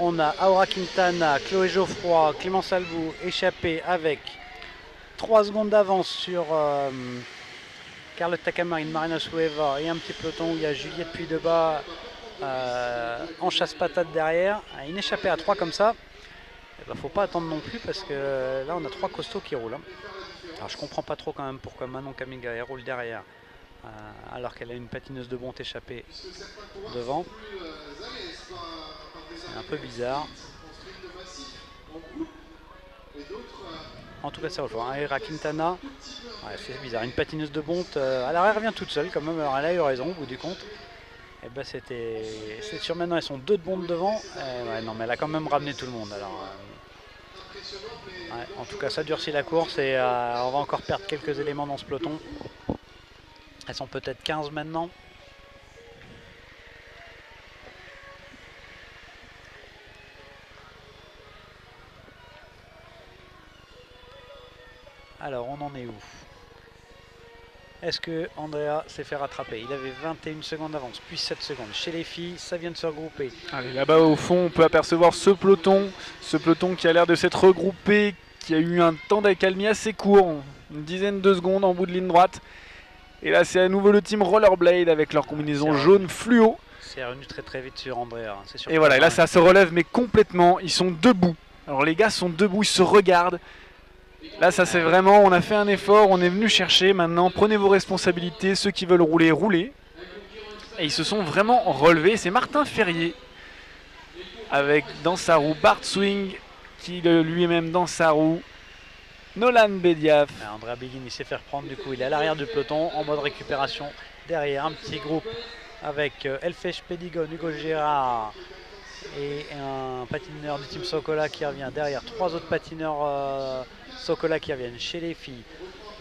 On a Aura Quintana, Chloé Geoffroy, Clémence Albou échappé avec 3 secondes d'avance sur Carlotte Tacamarine, Marina Sueva et un petit peloton où il y a Juliette Puydebas en chasse-patate derrière. Une échappée à 3 comme ça, il ne faut pas attendre non plus parce que là on a 3 costauds qui roulent. Alors je comprends pas trop quand même pourquoi Manon Kamiga elle roule derrière alors qu'elle a une patineuse de Bonte échappée devant. C'est un peu bizarre. En tout cas ça rejoint. Aura Quintana, ouais, c'est bizarre. Une patineuse de Bonte. Alors elle revient toute seule quand même. Alors elle a eu raison au bout du compte. Et ben c'est sûr maintenant elles sont 2 de Bonte devant. Ouais, non mais elle a quand même ramené tout le monde. Alors ouais, en tout cas ça durcit la course et on va encore perdre quelques éléments dans ce peloton. Elles sont peut-être 15 maintenant. Alors on en est où? Est-ce que Andrea s'est fait rattraper? Il avait 21 secondes d'avance, puis 7 secondes. Chez les filles, ça vient de se regrouper. Allez, là-bas au fond, on peut apercevoir ce peloton qui a l'air de s'être regroupé, qui a eu un temps d'accalmie assez court, une dizaine de secondes en bout de ligne droite. Et là, c'est à nouveau le team Rollerblade avec leur combinaison jaune fluo. C'est revenu très très vite sur Andrea. Et voilà, et là, ça se relève, mais complètement. Ils sont debout. Alors les gars sont debout, ils se regardent. Là, ça c'est vraiment, on a fait un effort, on est venu chercher. Maintenant, prenez vos responsabilités. Ceux qui veulent rouler, roulez. Et ils se sont vraiment relevés. C'est Martin Ferrier avec dans sa roue Bart Swing qui lui-même dans sa roue. Nolan Bediaf. Andrea Begin, il s'est fait reprendre, du coup il est à l'arrière du peloton en mode récupération. Derrière un petit groupe avec Elfesh Pedigon, Hugo Gérard et un patineur du team Sokola qui revient derrière. 3 autres patineurs Sokola qui reviennent chez les filles.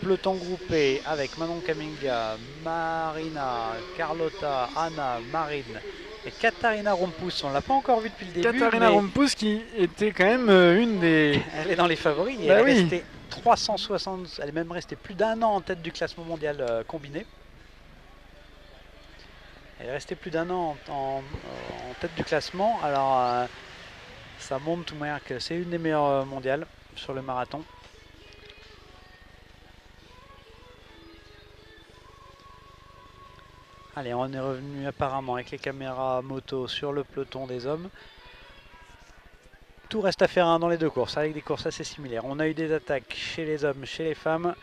Peloton groupé avec Manon Kaminga, Marina, Carlotta, Anna, Marine et Katarina Rompous. On l'a pas encore vu depuis le début. Katarina Rompous qui était quand même une des... Elle est dans les favoris. Et elle est restée 360, elle est même restée plus d'1 an en tête du classement mondial combiné. Elle est restée plus d'1 an en tête du classement. Alors ça montre tout manière que c'est une des meilleures mondiales sur le marathon. Allez, on est revenu apparemment avec les caméras moto sur le peloton des hommes. Tout reste à faire dans les deux courses, avec des courses assez similaires. On a eu des attaques chez les hommes, chez les femmes.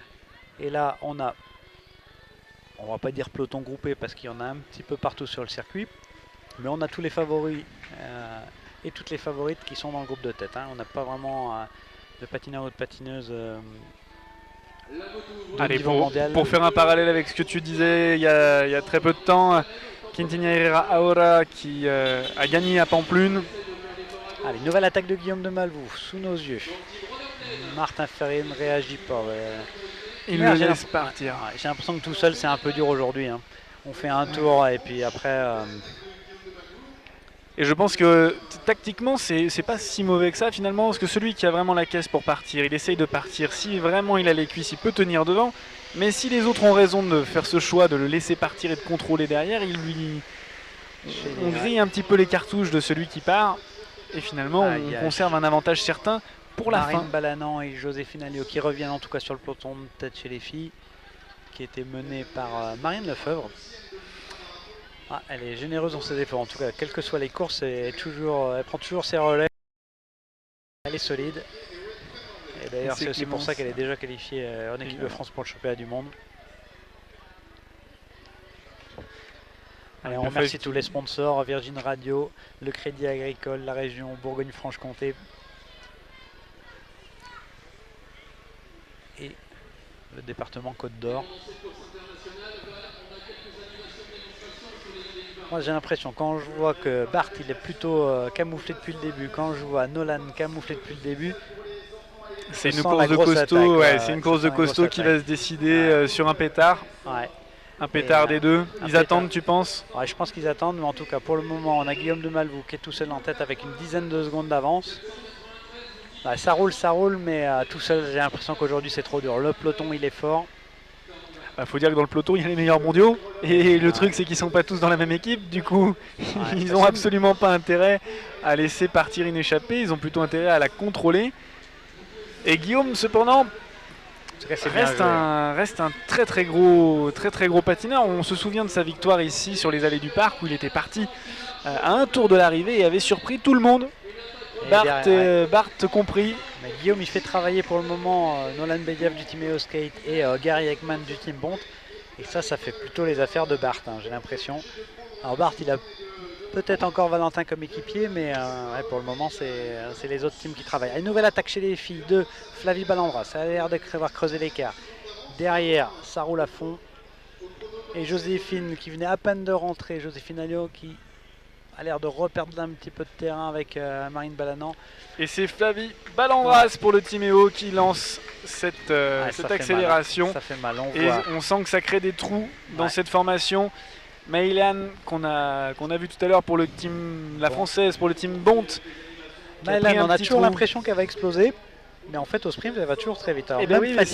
Et là, on va pas dire peloton groupé parce qu'il y en a un petit peu partout sur le circuit. Mais on a tous les favoris et toutes les favorites qui sont dans le groupe de tête. On n'a pas vraiment de patineurs ou de patineuses Allez, pour faire un parallèle avec ce que tu disais il y a très peu de temps, Quintina Herrera Aora qui a gagné à Pamplune. Allez, nouvelle attaque de Guillaume de Malvoux, sous nos yeux. Martin Ferrier ne réagit pas. Il le laisse partir. J'ai l'impression que tout seul, c'est un peu dur aujourd'hui. On fait un tour et puis après... Et je pense que tactiquement, c'est pas si mauvais que ça finalement, parce que celui qui a vraiment la caisse pour partir, il essaye de partir. Si vraiment il a les cuisses, il peut tenir devant. Mais si les autres ont raison de faire ce choix, de le laisser partir et de contrôler derrière, on grille un petit peu les cartouches de celui qui part. Et finalement, on conserve un avantage certain pour la fin. Marine Balanan et Joséphine Alliot qui reviennent en tout cas sur le peloton de tête chez les filles, qui était menée par Marine Lefebvre. Elle est généreuse dans ses efforts, en tout cas, quelles que soient les courses, elle prend toujours ses relais. Elle est solide. Et d'ailleurs, c'est aussi pour ça qu'elle est déjà qualifiée en équipe de France pour le championnat du monde. Allez, on remercie tous les sponsors, Virgin Radio, le Crédit Agricole, la région Bourgogne-Franche-Comté et le département Côte d'Or. Moi j'ai l'impression, quand je vois que Bart il est plutôt camouflé depuis le début, quand je vois Nolan camouflé depuis le début, c'est une course de costaud, c'est une course de costaud qui va se décider sur un pétard. Un pétard des deux. Ils attendent, tu penses? Je pense qu'ils attendent, mais en tout cas pour le moment on a Guillaume de Malvoux qui est tout seul en tête avec une dizaine de secondes d'avance. Ça roule, mais tout seul j'ai l'impression qu'aujourd'hui c'est trop dur. Le peloton il est fort. Faut dire que dans le peloton il y a les meilleurs mondiaux et le truc c'est qu'ils sont pas tous dans la même équipe, du coup ils n'ont absolument pas intérêt à laisser partir une échappée, ils ont plutôt intérêt à la contrôler. Et Guillaume cependant reste un très gros patineur. On se souvient de sa victoire ici sur les allées du parc où il était parti à un tour de l'arrivée et avait surpris tout le monde. Bart compris. Mais Guillaume il fait travailler pour le moment Nolan Bediaf du team EO Skate et Gary Ekman du team Bont. Et ça fait plutôt les affaires de Bart, j'ai l'impression. Alors Bart il a peut-être encore Valentin comme équipier, mais pour le moment c'est les autres teams qui travaillent. Une nouvelle attaque chez les filles de Flavie Ballandra, ça a l'air d'avoir creusé l'écart. Derrière ça roule à fond. Et Joséphine qui venait à peine de rentrer, Joséphine Alliot qui a l'air de reperdre un petit peu de terrain avec Marine Balanan. Et c'est Flavie Ballandras pour le team EO qui lance cette accélération. Ça fait mal, on sent que ça crée des trous dans cette formation. Maëlan qu'on a vu tout à l'heure pour le team, la française pour le team Bont. Maëlan, on a toujours l'impression qu'elle va exploser. Mais en fait au sprint elle va toujours très vite. Alors, oui, mais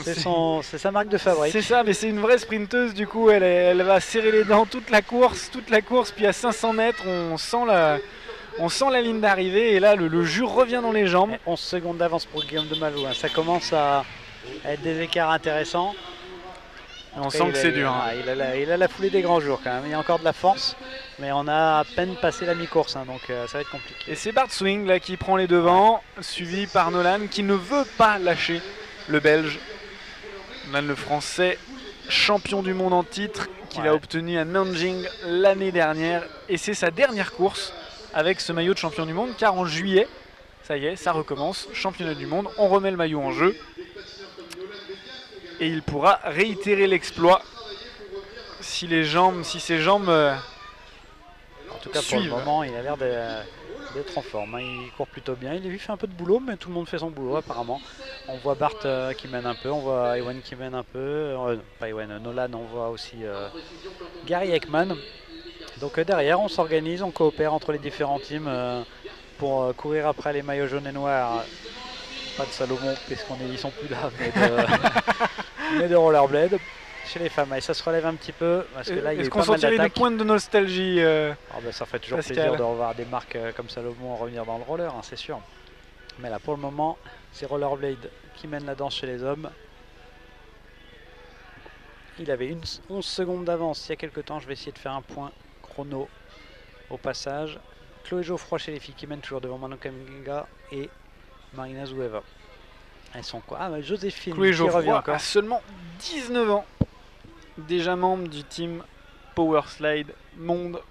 C'est sa marque de fabrique. C'est ça, mais c'est une vraie sprinteuse, du coup elle va serrer les dents toute la course, puis à 500 mètres on sent la ligne d'arrivée et là le jus revient dans les jambes. 11 secondes d'avance pour Guillaume de Malou, hein. Ça commence à être des écarts intéressants. On sent que c'est dur. Hein. Il a la foulée des grands jours quand même, il y a encore de la force, mais on a à peine passé la mi-course, hein, donc ça va être compliqué. Et c'est Bart Swing là qui prend les devants, suivi par Nolan qui ne veut pas lâcher le Belge. Nolan le Français, champion du monde en titre, qu'il a obtenu à Nanjing l'année dernière. Et c'est sa dernière course avec ce maillot de champion du monde, car en juillet, ça y est, ça recommence, championnat du monde, on remet le maillot en jeu. Et il pourra réitérer l'exploit si ses jambes en tout cas suivent. pour le moment, il a l'air d'être en forme, hein. Il court plutôt bien, il a fait un peu de boulot, mais tout le monde fait son boulot apparemment. On voit Bart qui mène un peu, on voit Ewan qui mène un peu, pas Ewan, Nolan, on voit aussi Gary Ekman. Donc derrière on s'organise, on coopère entre les différents teams pour courir après les maillots jaunes et noirs. Pas de Salomon puisqu'ils sont plus là, mais de rollerblade chez les femmes. Et ça se relève un petit peu parce que là il y a eu pas mal d'attaques. Est-ce qu'on sentirait une pointe de nostalgie ça fait toujours plaisir de revoir des marques comme Salomon revenir dans le roller, hein, c'est sûr. Mais là pour le moment c'est Rollerblade qui mène la danse chez les hommes. Il avait 11 secondes d'avance il y a quelques temps. Je vais essayer de faire un point chrono au passage. Chloé Geoffroy chez les filles qui mène toujours devant Manon Kaminga et Marina Zoueva. Elles sont quoi? Joséphine Chloé qui revient Geoffroy encore. a seulement 19 ans. Déjà membre du team Power Slide Monde.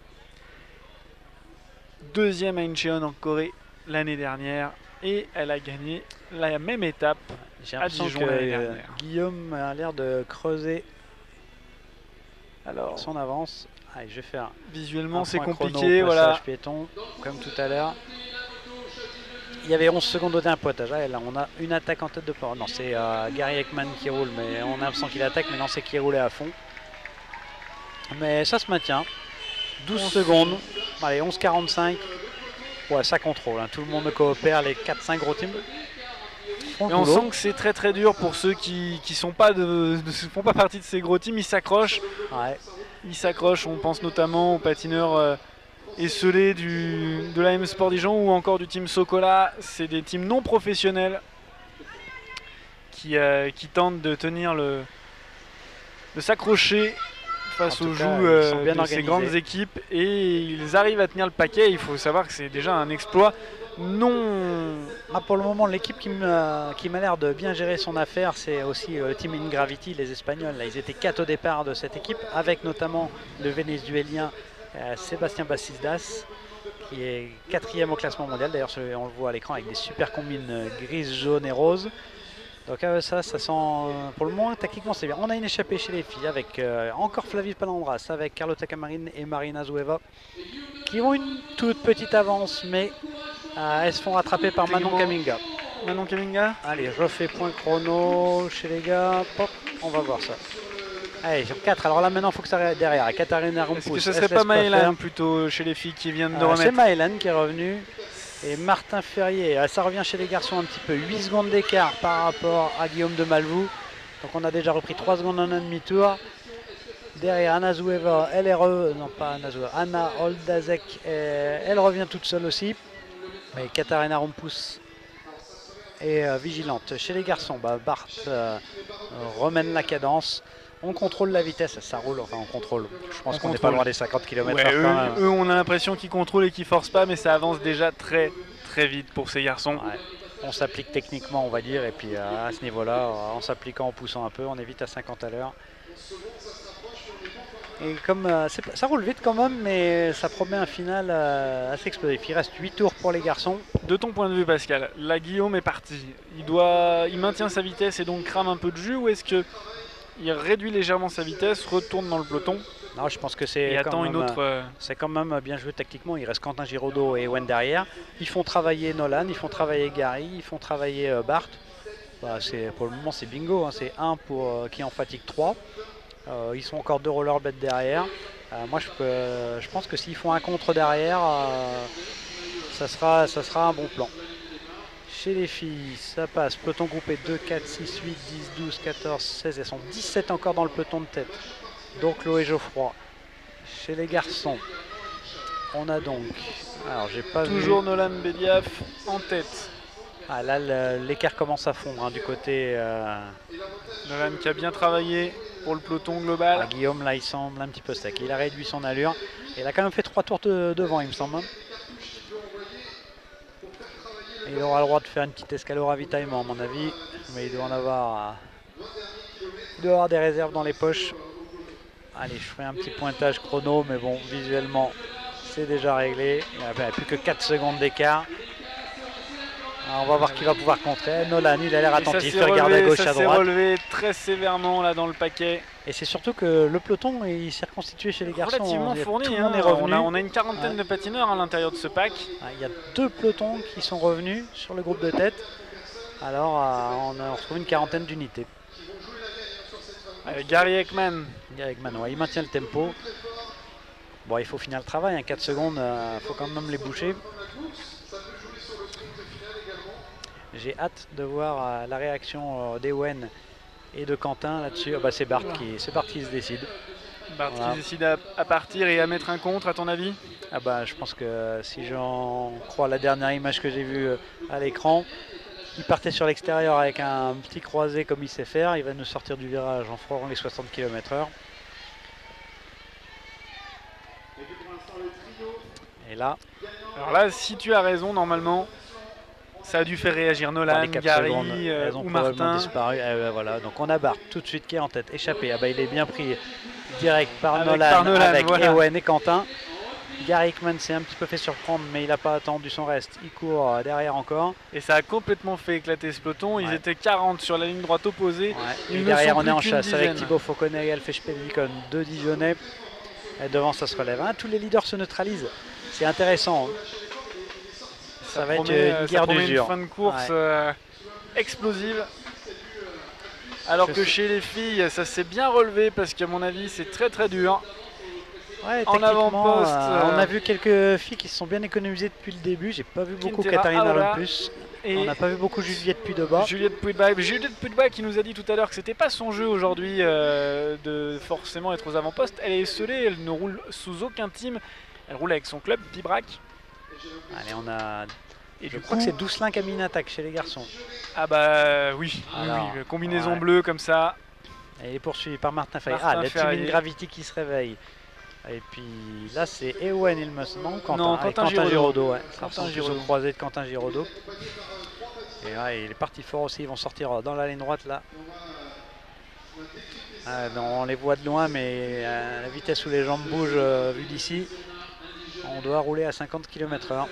Deuxième à Incheon en Corée l'année dernière. Et elle a gagné la même étape à Dijon l'année dernière. Guillaume a l'air de creuser son avance. Allez, je vais faire visuellement c'est compliqué, voilà. Piéton, comme tout à l'heure. Il y avait 11 secondes au dernier pointage. Là, on a une attaque en tête de port. Non, c'est Gary Ekman qui roule, mais on a l'impression qu'il attaque, mais non, c'est qui roulait à fond. Mais ça se maintient. 12 secondes. Allez, 11,45. Ouais, ça contrôle, hein. Tout le monde coopère, les 4-5 gros teams. Et on sent que c'est très très dur pour ceux qui font pas partie de ces gros teams. Ils s'accrochent. Ouais. Ils s'accrochent. On pense notamment aux patineurs esselés de l'AM Sport Dijon ou encore du team Sokola. C'est des teams non professionnels qui tentent de tenir de s'accrocher face aux joues de ces grandes équipes, et ils arrivent à tenir le paquet. Il faut savoir que c'est déjà un exploit. Pour le moment, l'équipe qui m'a l'air de bien gérer son affaire, c'est aussi le Team Ingravity, les Espagnols. Là, ils étaient 4 au départ de cette équipe, avec notamment le Vénézuélien Sébastien Bacisdas, qui est 4e au classement mondial. D'ailleurs, on le voit à l'écran avec des super combines grises, jaunes et roses. Donc ça sent, pour le moment, tactiquement c'est bien. On a une échappée chez les filles avec encore Flavie Palandras, avec Carlota Camarine et Marina Zoueva, qui ont une toute petite avance, mais elles se font rattraper par Manon Kaminga. Manon Kaminga. Allez, je refais point chrono chez les gars. Pop, on va voir ça. Allez, sur 4. Alors là maintenant, il faut que ça arrive derrière. Katarina Rumpus. Est-ce que ce serait pas Maëlan plutôt chez les filles qui viennent de remettre? C'est Maëlan qui est revenu. Et Martin Ferrier, ça revient chez les garçons un petit peu. 8 secondes d'écart par rapport à Guillaume de Malvou. Donc on a déjà repris 3 secondes en un demi-tour. Derrière Anna Zoueva, Anna Oldazek, elle revient toute seule aussi. Mais Katarina Rumpus est vigilante. Chez les garçons, Bart remène la cadence. On contrôle la vitesse, ça roule, enfin on contrôle. Je pense qu'on n'est pas loin des 50 km/h quand même. Eux, on a l'impression qu'ils contrôlent et qu'ils forcent pas, mais ça avance déjà très très vite pour ces garçons. Ouais. On s'applique techniquement, on va dire, et puis à ce niveau-là, en s'appliquant, en poussant un peu, on est vite à 50 à l'heure. Et comme ça roule vite quand même, mais ça promet un final assez explosif. Il reste 8 tours pour les garçons. De ton point de vue, Pascal, là Guillaume est parti. Il maintient sa vitesse et donc crame un peu de jus, ou est-ce que il réduit légèrement sa vitesse, retourne dans le peloton? Non, je pense que c'est quand même bien joué tactiquement. Il reste Quentin Giraudot et Ewen derrière. Ils font travailler Nolan, ils font travailler Gary, ils font travailler Bart. Pour le moment, c'est bingo, hein. C'est 1 qui en fatigue 3. Ils sont encore 2 rollerblades derrière. Moi, je pense que s'ils font un contre derrière, ça sera un bon plan. Chez les filles, ça passe. Peloton groupé 2, 4, 6, 8, 10, 12, 14, 16. Elles sont 17 encore dans le peloton de tête. Donc Chloé Geoffroy. Chez les garçons, on a donc... Alors j'ai pas Toujours vu... Nolan Bediaf en tête. Ah là l'écart commence à fondre hein, du côté... Nolan qui a bien travaillé pour le peloton global. Ah, Guillaume là il semble un petit peu sec. Il a réduit son allure. Il a quand même fait 3 tours devant il me semble. Il aura le droit de faire une petite escale au ravitaillement à mon avis. Mais il doit en avoir... Il doit avoir des réserves dans les poches. Allez, je ferai un petit pointage chrono, mais bon, visuellement, c'est déjà réglé. Il n'y a plus que 4 secondes d'écart. On va voir qui va pouvoir contrer. Nolan, il a l'air attentif, il regarde à gauche, à droite. Ça s'est relevé très sévèrement là dans le paquet. Et c'est surtout que le peloton il s'est reconstitué chez les garçons. Relativement fourni, tout le hein. monde est revenu. On a une quarantaine de patineurs à l'intérieur de ce pack. Il y a 2 pelotons qui sont revenus sur le groupe de tête. Alors on retrouve une quarantaine d'unités. Gary Ekman. Gary Ekman, ouais, il maintient le tempo. Bon, il faut finir le travail, hein, 4 secondes, il faut quand même les boucher. J'ai hâte de voir la réaction d'Ewen et de Quentin là-dessus. Ah bah, c'est Bart qui se décide. Bart qui décide à partir et à mettre un contre, à ton avis? Ah bah, je pense que si j'en crois la dernière image que j'ai vue à l'écran, il partait sur l'extérieur avec un petit croisé comme il sait faire. Il va nous sortir du virage en frôlant les 60 km/h. Et là... Alors là, si tu as raison, normalement, ça a dû faire réagir Nolan, Gary ou Martin. Disparu. Voilà. Donc on a Bart tout de suite qui est en tête, échappé. Ah bah, il est bien pris direct par Nolan avec voilà. Ewen et Quentin. Gary Ekman s'est un petit peu fait surprendre, mais il n'a pas attendu son reste. Il court derrière encore. Et ça a complètement fait éclater ce peloton. Ils étaient 40 sur la ligne droite opposée. Ouais. Et derrière, on est en chasse avec Thibaut Fauconnet et Alfred Spedicon, 2 Dijonais. Et devant, ça se relève. Tous les leaders se neutralisent. C'est intéressant. Ça va être une guerre d'usure. Une fin de course explosive. Alors que chez les filles, ça s'est bien relevé parce qu'à mon avis, c'est très très dur. Ouais, en avant-poste, on a vu quelques filles qui se sont bien économisées depuis le début. J'ai pas vu beaucoup Katharina Lompus. On n'a pas vu beaucoup Juliette Puydeba. Juliette Puydeba qui nous a dit tout à l'heure que c'était pas son jeu aujourd'hui de forcément être aux avant-postes. Elle est esselée, elle ne roule sous aucun team. Elle roule avec son club Pibrac. Allez, on a... Et je crois que c'est Doucelin qui a mis une attaque chez les garçons. Ah bah oui, alors, oui. Combinaison bleue comme ça. Elle est poursuivie par Martin Fay. Ah, la Team Gravity qui se réveille. Et puis là c'est Ewen il me semble. Quentin Giraudot. Ouais. Quentin Giraudot. Croisé de Quentin Giraudot. Et ouais, il est parti fort aussi, ils vont sortir dans la ligne droite là. On les voit de loin mais la vitesse où les jambes bougent vu d'ici, on doit rouler à 50 km/h.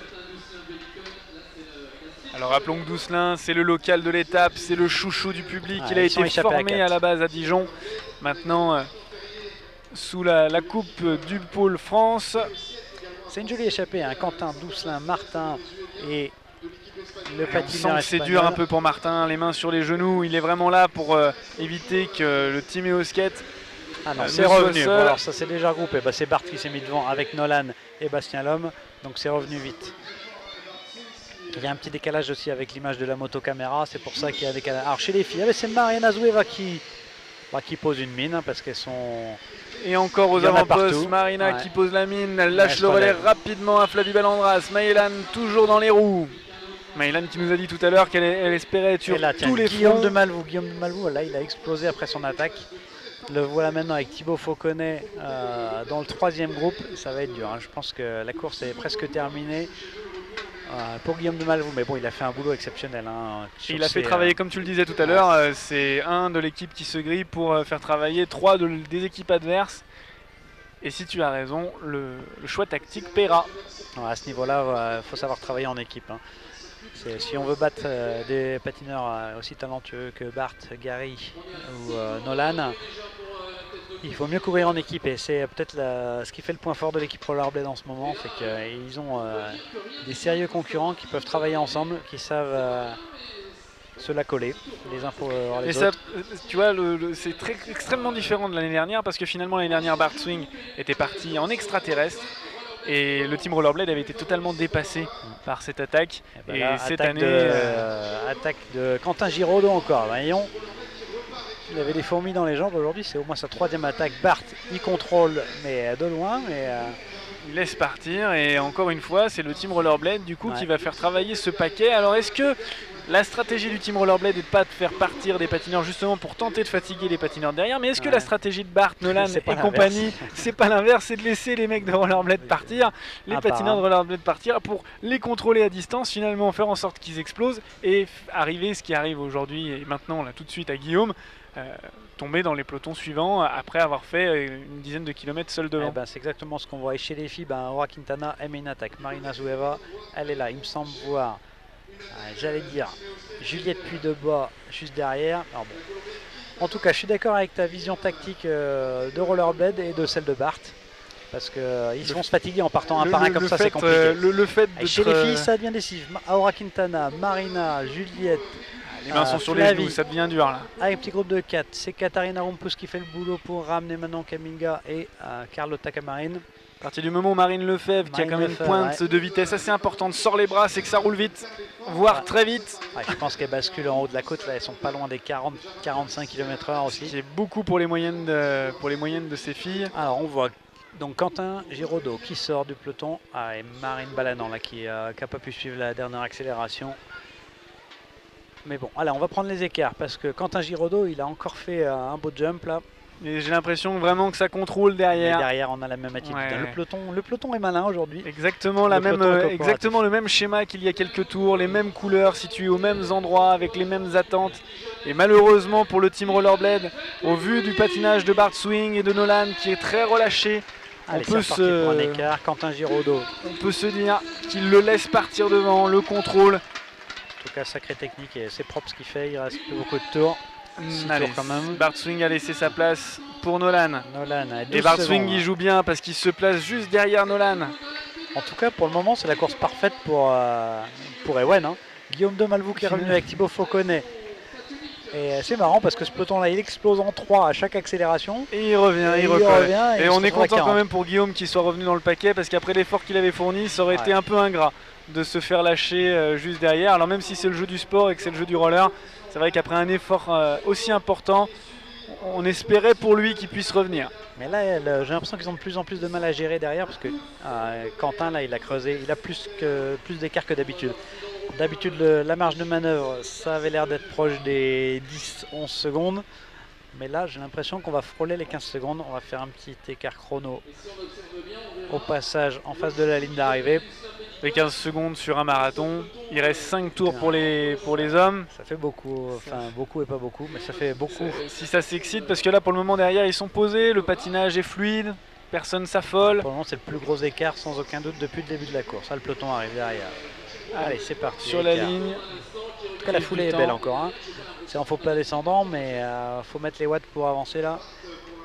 Alors rappelons que Doucelin c'est le local de l'étape, c'est le chouchou du public, il a été formé à la base à Dijon. Maintenant sous la coupe du pôle France. C'est une jolie échappée, hein. Quentin, Doucelin, Martin et le patineur. C'est dur un peu pour Martin, les mains sur les genoux. Il est vraiment là pour éviter que le team Eosket. Ah non, c'est revenu. Bon, alors ça c'est déjà regroupé. Bah, c'est Bart qui s'est mis devant avec Nolan et Bastien Lhomme. Donc c'est revenu vite. Il y a un petit décalage aussi avec l'image de la motocaméra. C'est pour ça qu'il y a un décalage. Alors chez les filles, c'est Mariana Zoueva qui pose une mine parce qu'elles sont... Et encore aux avant-postes, Marina qui pose la mine, elle lâche le relais rapidement à Flavie Ballandras. Maëlan toujours dans les roues. Maëlan qui nous a dit tout à l'heure qu'elle espérait tuer tous les Guillaume de Malvoux, là il a explosé après son attaque. Le voilà maintenant avec Thibaut Fauconnet dans le 3e groupe. Ça va être dur, hein. Je pense que la course est presque terminée pour Guillaume de Malvoux. Mais bon, il a fait un boulot exceptionnel, hein, il a fait travailler, comme tu le disais tout à l'heure, c'est un de l'équipe qui se grille pour faire travailler 3 des équipes adverses. Et si tu as raison, le choix tactique paiera. À ce niveau-là, il faut savoir travailler en équipe, hein. Si on veut battre des patineurs aussi talentueux que Bart, Gary ou Nolan, il faut mieux courir en équipe. Et c'est peut-être ce qui fait le point fort de l'équipe Rollerblade en ce moment, c'est qu'ils ont des sérieux concurrents qui peuvent travailler ensemble, qui savent se la coller les uns pour les autres. Ça, tu vois, c'est extrêmement différent de l'année dernière parce que finalement l'année dernière Bart Swing était parti en extraterrestre Et le team Rollerblade avait été totalement dépassé par cette attaque. ben Et là, cette attaque année, attaque de Quentin Giraudot encore. Voyons. Il avait des fourmis dans les jambes. Aujourd'hui, c'est au moins sa 3e attaque. Bart, il contrôle, mais de loin. Mais il laisse partir. Et encore une fois, c'est le team Rollerblade du coup ouais. qui va faire travailler ce paquet. Alors est-ce que la stratégie du team Rollerblade est de pas de faire partir des patineurs justement pour tenter de fatiguer les patineurs derrière, mais est-ce que la stratégie de Bart, Nolan et compagnie, c'est pas l'inverse, c'est de laisser les mecs de Rollerblade partir, les patineurs de Rollerblade partir pour les contrôler à distance, finalement faire en sorte qu'ils explosent et arriver ce qui arrive aujourd'hui et maintenant là tout de suite à Guillaume, tomber dans les pelotons suivants après avoir fait une dizaine de kilomètres seul devant. Ben, c'est exactement ce qu'on voit. Et chez les filles, Aura Quintana aime une attaque. Marina Zueva, elle est là. Il me semble voir, j'allais dire, Juliette Puydebois juste derrière. Alors bon. En tout cas, je suis d'accord avec ta vision tactique de Rollerblade et de celle de Bart. Parce qu'ils vont se fatiguer en partant un par un comme ça, c'est compliqué. Le fait chez les filles, ça devient décisif. Aura Quintana, Marina, Juliette. Les mains sont sur les genoux, ça devient dur là. Avec un petit groupe de 4, c'est Katarina Rumpus qui fait le boulot pour ramener maintenant Kaminga et Carlotta Camarine. À partir du moment où Marine Lefebvre, qui a quand même une pointe de vitesse assez importante, sort les bras, c'est que ça roule vite, voire très vite. Je pense qu'elles basculent en haut de la côte, là, elles sont pas loin des 40-45 km/h aussi. C'est beaucoup pour les moyennes de ces filles. Alors on voit donc Quentin Giraudot qui sort du peloton et Marine Balanan là, qui n'a pas pu suivre la dernière accélération. Mais bon, allez, on va prendre les écarts parce que Quentin Giraudot, il a encore fait un beau jump là. Et j'ai l'impression vraiment que ça contrôle derrière. Et derrière, on a la même attitude. Ouais. Le peloton est malin aujourd'hui. Exactement, exactement le même schéma qu'il y a quelques tours, les mêmes couleurs situées aux mêmes endroits, avec les mêmes attentes. Et malheureusement pour le team Rollerblade, au vu du patinage de Bart Swing et de Nolan qui est très relâché, allez, on peut pour un écart. Quentin Giraudot. On peut se dire qu'il le laisse partir devant, le contrôle. En tout cas, sacrée technique et c'est propre ce qu'il fait. Il reste plus beaucoup de tours. Allez, quand même. Bart Swing a laissé sa place pour Nolan. Et Bart Swing il joue bien parce qu'il se place juste derrière Nolan. En tout cas, pour le moment, c'est la course parfaite pour Ewen. Hein. Guillaume de Malvoux qui est revenu avec Thibaut Fauconnet. Et c'est marrant parce que ce peloton-là, il explose en 3 à chaque accélération. Et il revient, il recolle. Et on est content quand même pour Guillaume qui soit revenu dans le paquet parce qu'après l'effort qu'il avait fourni, ça aurait été un peu ingrat de se faire lâcher juste derrière. Alors même si c'est le jeu du sport et que c'est le jeu du roller, c'est vrai qu'après un effort aussi important, on espérait pour lui qu'il puisse revenir. Mais là, j'ai l'impression qu'ils ont de plus en plus de mal à gérer derrière parce que Quentin, là, il a creusé, il a plus d'écart que d'habitude. D'habitude, la marge de manœuvre, ça avait l'air d'être proche des 10-11 secondes. Mais là, j'ai l'impression qu'on va frôler les 15 secondes. On va faire un petit écart chrono au passage en face de la ligne d'arrivée. Les 15 secondes sur un marathon, il reste 5 tours pour les hommes. Ça fait beaucoup, enfin beaucoup et pas beaucoup, mais ça fait beaucoup. Si ça s'excite, parce que là pour le moment derrière ils sont posés, le patinage est fluide, personne s'affole. Pour le moment c'est le plus gros écart sans aucun doute depuis le début de la course. Là, le peloton arrive derrière. Allez, c'est parti. Sur la ligne. En tout cas la foulée est belle encore. Hein. C'est en faux plat descendant, mais faut mettre les watts pour avancer là.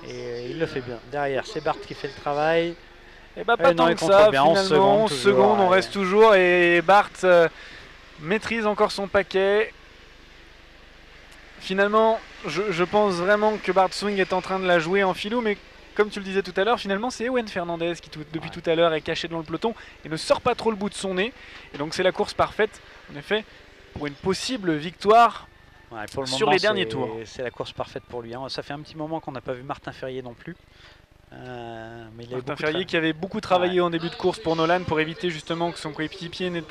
Et il le fait bien. Derrière, c'est Bart qui fait le travail. Et pas tant que ça, finalement, 11 secondes, on reste toujours et Bart maîtrise encore son paquet. Finalement, je pense vraiment que Bart Swing est en train de la jouer en filou, mais comme tu le disais tout à l'heure, finalement c'est Ewen Fernandez qui depuis tout à l'heure est caché dans le peloton et ne sort pas trop le bout de son nez. Et donc c'est la course parfaite, en effet, pour une possible victoire sur les derniers tours. C'est la course parfaite pour lui. Hein. Ça fait un petit moment qu'on n'a pas vu Martin Ferrier non plus. Mais Martin Ferrier qui avait beaucoup travaillé en début de course pour Nolan pour éviter justement que son coéquipier n'ait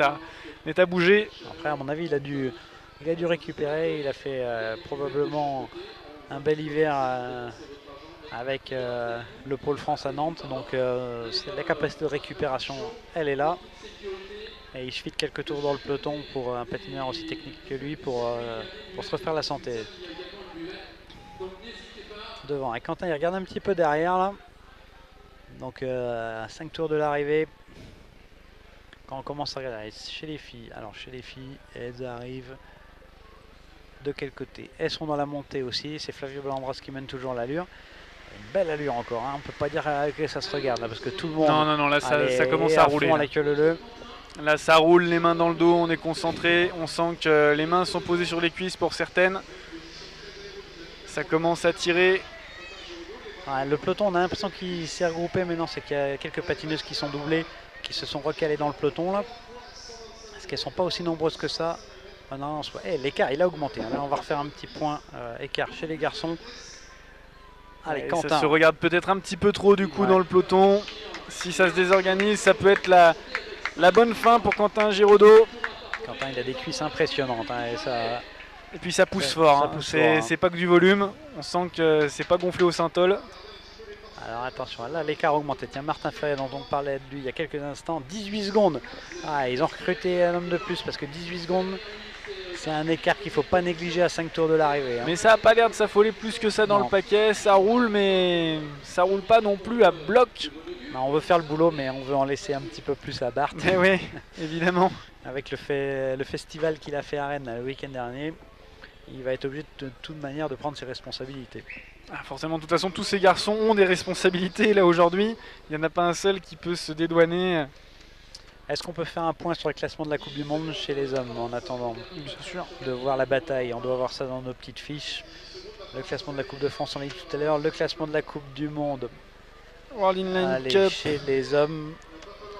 à bouger. Après à mon avis il a dû récupérer, il a fait probablement un bel hiver avec le Pôle France à Nantes, donc la capacité de récupération elle est là. Et il suffit de quelques tours dans le peloton pour un patineur aussi technique que lui pour se refaire la santé. Devant, et Quentin il regarde un petit peu derrière là. Donc à 5 tours de l'arrivée, quand on commence à regarder chez les filles, alors chez les filles, elles arrivent de quel côté? Elles sont dans la montée aussi, c'est Flavio Balambras qui mène toujours l'allure. Une belle allure encore, hein. On peut pas dire que ça se regarde là parce que tout le monde... Non, là ça commence à rouler. Là ça roule, les mains dans le dos, on est concentré, on sent que les mains sont posées sur les cuisses pour certaines. Ça commence à tirer. Ouais, le peloton, on a l'impression qu'il s'est regroupé, mais non, c'est qu'il y a quelques patineuses qui sont doublées, qui se sont recalées dans le peloton là. Parce qu'elles ne sont pas aussi nombreuses que ça. Ah non, l'écart il a augmenté. Là, on va refaire un petit point écart chez les garçons. Allez, Quentin. Ça se regarde peut-être un petit peu trop du coup dans le peloton. Si ça se désorganise, ça peut être la bonne fin pour Quentin Giraudot. Quentin, il a des cuisses impressionnantes. Hein, et puis ça pousse fort. C'est pas que du volume. On sent que c'est pas gonflé au Saint-Ol. Alors attention, là l'écart a augmenté. Tiens, Martin Ferrier, dont on parlait de lui il y a quelques instants, 18 secondes. Ah, ils ont recruté un homme de plus parce que 18 secondes, c'est un écart qu'il ne faut pas négliger à 5 tours de l'arrivée. Hein. Mais ça n'a pas l'air de s'affoler plus que ça dans le paquet. Ça roule, mais ça roule pas non plus à bloc. Non, on veut faire le boulot, mais on veut en laisser un petit peu plus à Bart. Eh oui, évidemment. Avec le festival qu'il a fait à Rennes le week-end dernier, il va être obligé de toute manière de prendre ses responsabilités. Ah, forcément, de toute façon, tous ces garçons ont des responsabilités là aujourd'hui. Il n'y en a pas un seul qui peut se dédouaner. Est-ce qu'on peut faire un point sur le classement de la Coupe du Monde chez les hommes en attendant de voir la bataille? On doit voir ça dans nos petites fiches. Le classement de la Coupe de France, on l'a dit tout à l'heure. Le classement de la Coupe du Monde. World Inline Cup. Chez les hommes,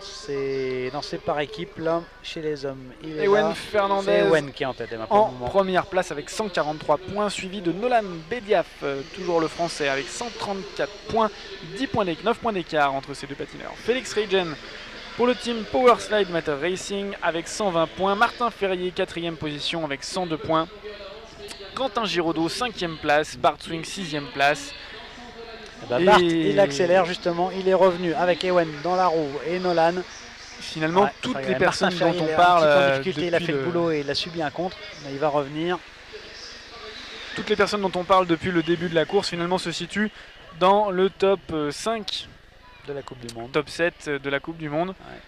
c'est par équipe là. Chez les hommes, Ewen Fernandez. C'est Ewen qui est en tête. En première place avec 143 points, suivi de Nolan Bediaf, toujours le français, avec 134 points, 9 points d'écart entre ces deux patineurs. Félix Regen pour le team Powerslide Matter Racing avec 120 points. Martin Ferrier, 4e position avec 102 points. Quentin Giraudot, 5e place. Bart Swing, 6e place. Bart, il accélère justement. Il est revenu avec Ewen dans la roue et Nolan. Finalement, toutes les personnes dont on parle. Il a fait le boulot et il a subi un contre, mais il va revenir. Toutes les personnes dont on parle depuis le début de la course, finalement, se situent dans le top 5 de la Coupe du Monde. Top 7 de la Coupe du Monde. Ouais.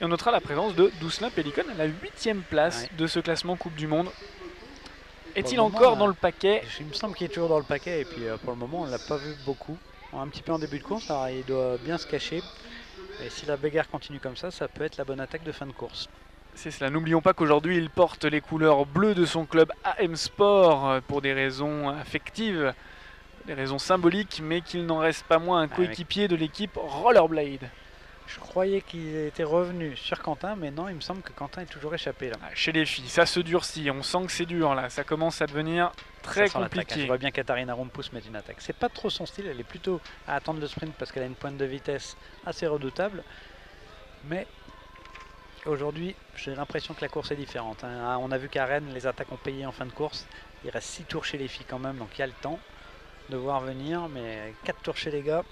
Et on notera la présence de Doucelin Pélicon à la 8e place de ce classement Coupe du Monde. Est-il encore dans le paquet? Il me semble qu'il est toujours dans le paquet. Et puis pour le moment, on ne l'a pas vu beaucoup. Un petit peu en début de course, alors il doit bien se cacher. Et si la bagarre continue comme ça, ça peut être la bonne attaque de fin de course. C'est cela. N'oublions pas qu'aujourd'hui, il porte les couleurs bleues de son club AM Sport pour des raisons affectives, des raisons symboliques, mais qu'il n'en reste pas moins un coéquipier de l'équipe Rollerblade. Je croyais qu'il était revenu sur Quentin, mais non, il me semble que Quentin est toujours échappé là. Chez les filles, ça se durcit, on sent que c'est dur là, ça commence à devenir très compliqué. Je vois bien Katharina Rompous mettre une attaque. C'est pas trop son style, elle est plutôt à attendre le sprint parce qu'elle a une pointe de vitesse assez redoutable. Mais aujourd'hui, j'ai l'impression que la course est différente. Hein. On a vu qu'à Rennes, les attaques ont payé en fin de course. Il reste 6 tours chez les filles quand même, donc il y a le temps de voir venir. Mais 4 tours chez les gars.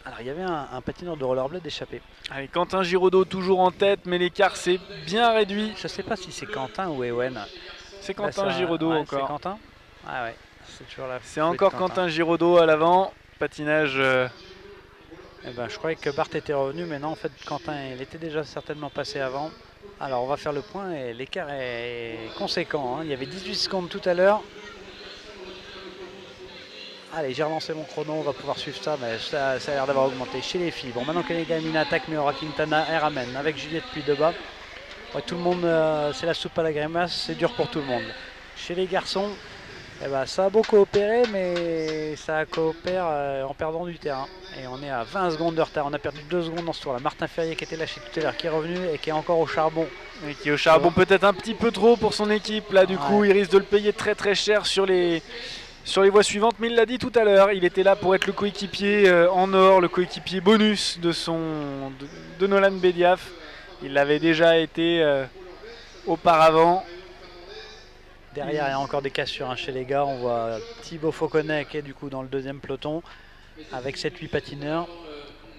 Alors il y avait un patineur de rollerblade échappé. Allez, Quentin Giraudot toujours en tête, mais l'écart s'est bien réduit. Je sais pas si c'est Quentin ou Ewen. C'est Quentin Giraudot encore. C'est Quentin. Ah ouais, c'est toujours là. C'est encore Quentin Giraudot à l'avant. Patinage. Eh ben, je croyais que Bart était revenu, mais non, en fait, Quentin, il était déjà certainement passé avant. Alors on va faire le point et l'écart est conséquent. Hein. Il y avait 18 secondes tout à l'heure. Allez, j'ai relancé mon chrono, on va pouvoir suivre ça, mais ça a l'air d'avoir augmenté chez les filles. Bon, maintenant que les gamines attaquent, Miura Quintana et ramène avec Juliette puis de bas. Ouais, tout le monde, c'est la soupe à la grimace, c'est dur pour tout le monde. Chez les garçons, eh ben, ça a beau coopérer, mais ça coopère en perdant du terrain. Et on est à 20 secondes de retard, on a perdu 2 secondes dans ce tour-là. Martin Ferrier qui était lâché tout à l'heure, qui est revenu et qui est encore au charbon. Et qui est au charbon peut-être un petit peu trop pour son équipe. Là, du coup, il risque de le payer très très cher sur les voies suivantes, mais il l'a dit tout à l'heure, il était là pour être le coéquipier en or, le coéquipier bonus de Nolan Bediaf. Il l'avait déjà été auparavant. Derrière, il y a encore des cassures chez les gars. On voit Thibaut Fauconnet qui est du coup dans le deuxième peloton avec 7-8 patineurs.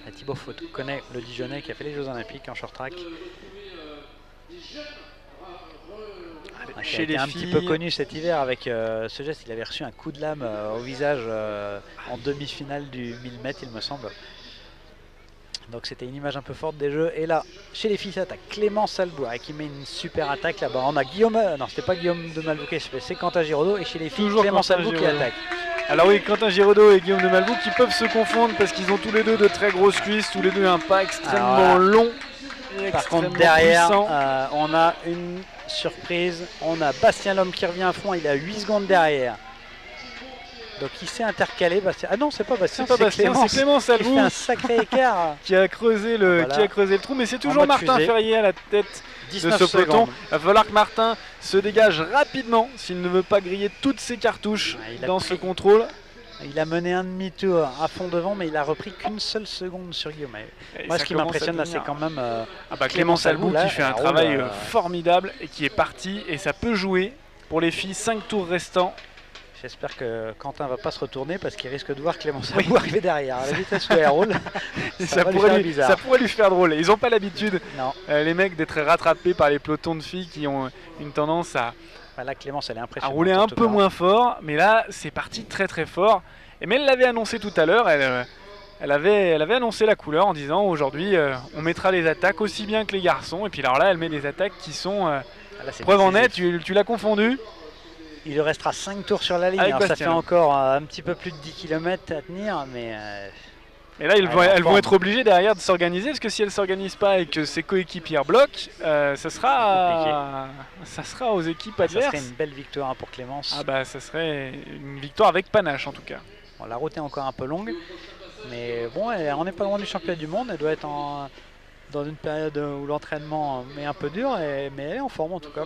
Et Thibaut Fauconnet, le Dijonais qui a fait les Jeux Olympiques en short track. Qui a été un petit peu connu cet hiver avec ce geste. Il avait reçu un coup de lame au visage en demi-finale du 1000 mètres, il me semble. Donc c'était une image un peu forte des Jeux. Et là, chez les filles, ça attaque Clément Salbois qui met une super attaque là-bas. On a Guillaume, non, c'était pas Guillaume de Malbouquet, c'est Quentin Giraudot. Et chez les filles, toujours Clément Salbois qui attaque. Alors oui, Quentin Giraudot et Guillaume de Malbou qui peuvent se confondre parce qu'ils ont tous les deux de très grosses cuisses, tous les deux un pas extrêmement long. Par contre, derrière, on a une surprise. On a Bastien Lhomme qui revient à fond. Il est à 8 secondes derrière. Donc il s'est intercalé. Ah non, c'est pas Bastien, C'est pas Bastien, c'est Clément qui fait Salvou un sacré écart. qui a creusé le trou, mais c'est toujours mode Martin fusée. Ferrier à la tête de 19 ce peloton. secondes. Il va falloir que Martin se dégage rapidement s'il ne veut pas griller toutes ses cartouches il a dans pris- ce contrôle. Il a mené un demi-tour à fond devant, mais il a repris qu'une seule seconde sur Guillaume. Et Moi, ça ce qui commence m'impressionne à là, c'est devenir- quand même Clément Salvou là, qui fait un elle travail roule, formidable et qui est parti, et ça peut jouer pour les filles. 5 tours restants. J'espère que Quentin va pas se retourner parce qu'il risque de voir Clément Salvou arriver derrière. À la vitesse où elle roule, ça va lui faire bizarre. ça pourrait lui faire drôle. Ils n'ont pas l'habitude, Non, les mecs, d'être rattrapés par les pelotons de filles qui ont une tendance à là Clémence elle est à impressionnante. rouler en un tout peu cas. moins fort, mais là c'est parti très très fort. Et mais elle l'avait annoncé tout à l'heure, elle avait annoncé la couleur en disant aujourd'hui on mettra les attaques aussi bien que les garçons. Et puis alors là elle met des attaques qui sont Ah, là, c'est preuve en est, décisif. tu l'as confondu. Il lui restera 5 tours sur la ligne. Avec Alors, ça Bastien. fait encore un petit peu plus de 10 km à tenir, mais Et là, elles elle est en vont forme. être obligées derrière de s'organiser, parce que si elles ne s'organisent pas et que ses coéquipières bloquent, ça sera aux équipes ça adverses. serait une belle victoire pour Clémence. Ah bah ça serait une victoire avec panache en tout cas. Bon, la route est encore un peu longue, mais bon, on n'est pas loin du championnat du monde. Elle doit être dans une période où l'entraînement est un peu dur, mais elle est en forme en tout cas.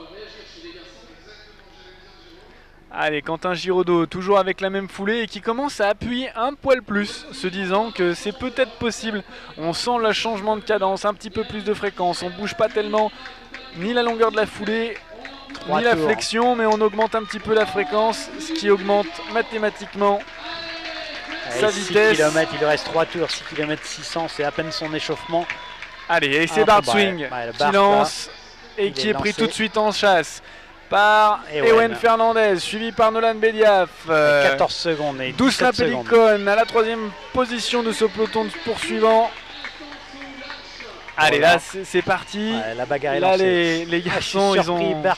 Allez, Quentin Giraudot, toujours avec la même foulée et qui commence à appuyer un poil plus, se disant que c'est peut-être possible. On sent le changement de cadence, un petit peu plus de fréquence, on bouge pas tellement ni la longueur de la foulée, Trois ni la tours. flexion, mais on augmente un petit peu la fréquence, ce qui augmente mathématiquement sa 6 vitesse. km, il lui reste 3 tours, 6 km 600, c'est à peine son échauffement. Allez, et c'est Ah, Bart bah, Swing le qui Bart, lance et il qui est est pris lancé. tout de suite en chasse par Ewen. Ewen Fernandez, suivi par Nolan Bediaf. 14 secondes et 12 17 secondes. Pellicone à la 3e position de ce peloton de poursuivants. Allez, Voilà. là c'est parti. Ouais, la bagarre est Là lancée. les Je suis garçons, ils surpris, ont... Bart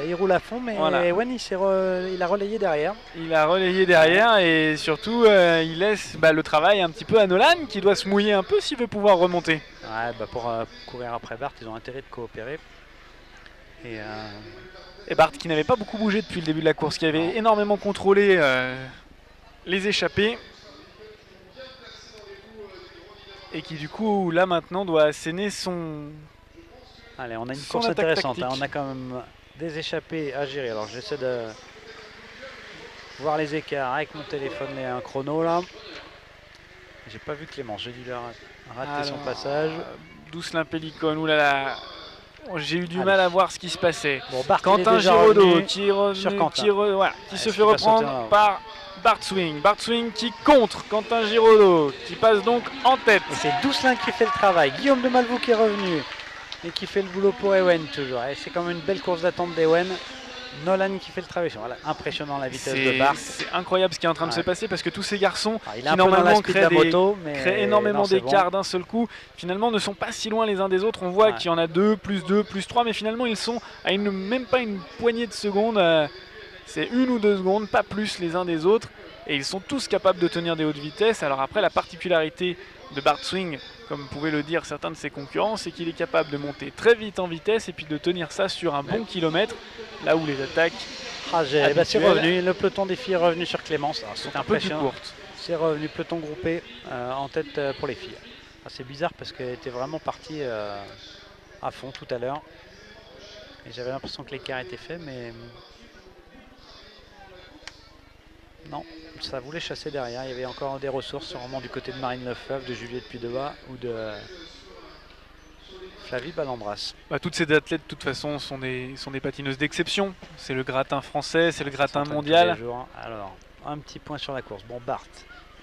il roule à fond, mais Voilà. Ewen il a relayé derrière. Il a relayé derrière et surtout il laisse le travail un petit peu à Nolan qui doit se mouiller un peu s'il veut pouvoir remonter. Ouais, bah pour courir après Bart, ils ont intérêt de coopérer. Et Bart qui n'avait pas beaucoup bougé depuis le début de la course, qui avait énormément contrôlé les échappées. Et qui du coup là maintenant doit asséner son... Allez, on a une Son course attaque intéressante. tactique. On a quand même des échappées à gérer. Alors j'essaie de voir les écarts avec mon téléphone et un chrono là. J'ai pas vu Clémence, j'ai dû rater son passage. Dousselin Pellicone, oulala. J'ai eu du Allez. mal à voir ce qui se passait. Bon, Bart, il est Quentin déjà Giraudot revenu qui, est revenu- sur Quentin. qui se Est-ce fait qu'il va sauter reprendre là par Bart Swing. Bart Swing qui contre Quentin Giraudot, qui passe donc en tête. Et c'est Dousselin qui fait le travail. Guillaume de Malvoux qui est revenu et qui fait le boulot pour Ewen toujours. Et c'est quand même une belle course d'attente d'Ewen. Nolan qui fait le travail. Voilà, impressionnant la vitesse de Bart. C'est incroyable ce qui est en train de se Ouais. passer parce que tous ces garçons Alors, il est qui un peu dans la normalement speed de la moto, mais créent énormément non, c'est d'écart bon. d'un seul coup, finalement ne sont pas si loin les uns des autres. On voit Ouais. qu'il y en a 2, plus 3, mais finalement ils sont à même pas une poignée de secondes. C'est 1 ou 2 secondes, pas plus les uns des autres. Et ils sont tous capables de tenir des hautes vitesses. Alors après, la particularité de Bart Swing, comme pouvaient le dire certains de ses concurrents, c'est qu'il est capable de monter très vite en vitesse et puis de tenir ça sur un bon kilomètre, là où les attaques Ah, bah, c'est habituelles revenu. Le peloton des filles est revenu sur Clémence. Alors, sont c'est un peu plus impressionnant. courtes. C'est revenu peloton groupé en tête pour les filles. Ah, c'est bizarre parce qu'elle était vraiment partie à fond tout à l'heure. Et j'avais l'impression que l'écart était fait, mais non, ça voulait chasser derrière. Il y avait encore des ressources, sûrement du côté de Marine Lefebvre, de Juliette Puydeva ou de Flavie Balambras. Toutes ces athlètes, de toute façon, sont des patineuses d'exception. C'est le gratin français, c'est le gratin S'entraîne tous mondial. les jours. Alors, un petit point sur la course. Bon, Bart,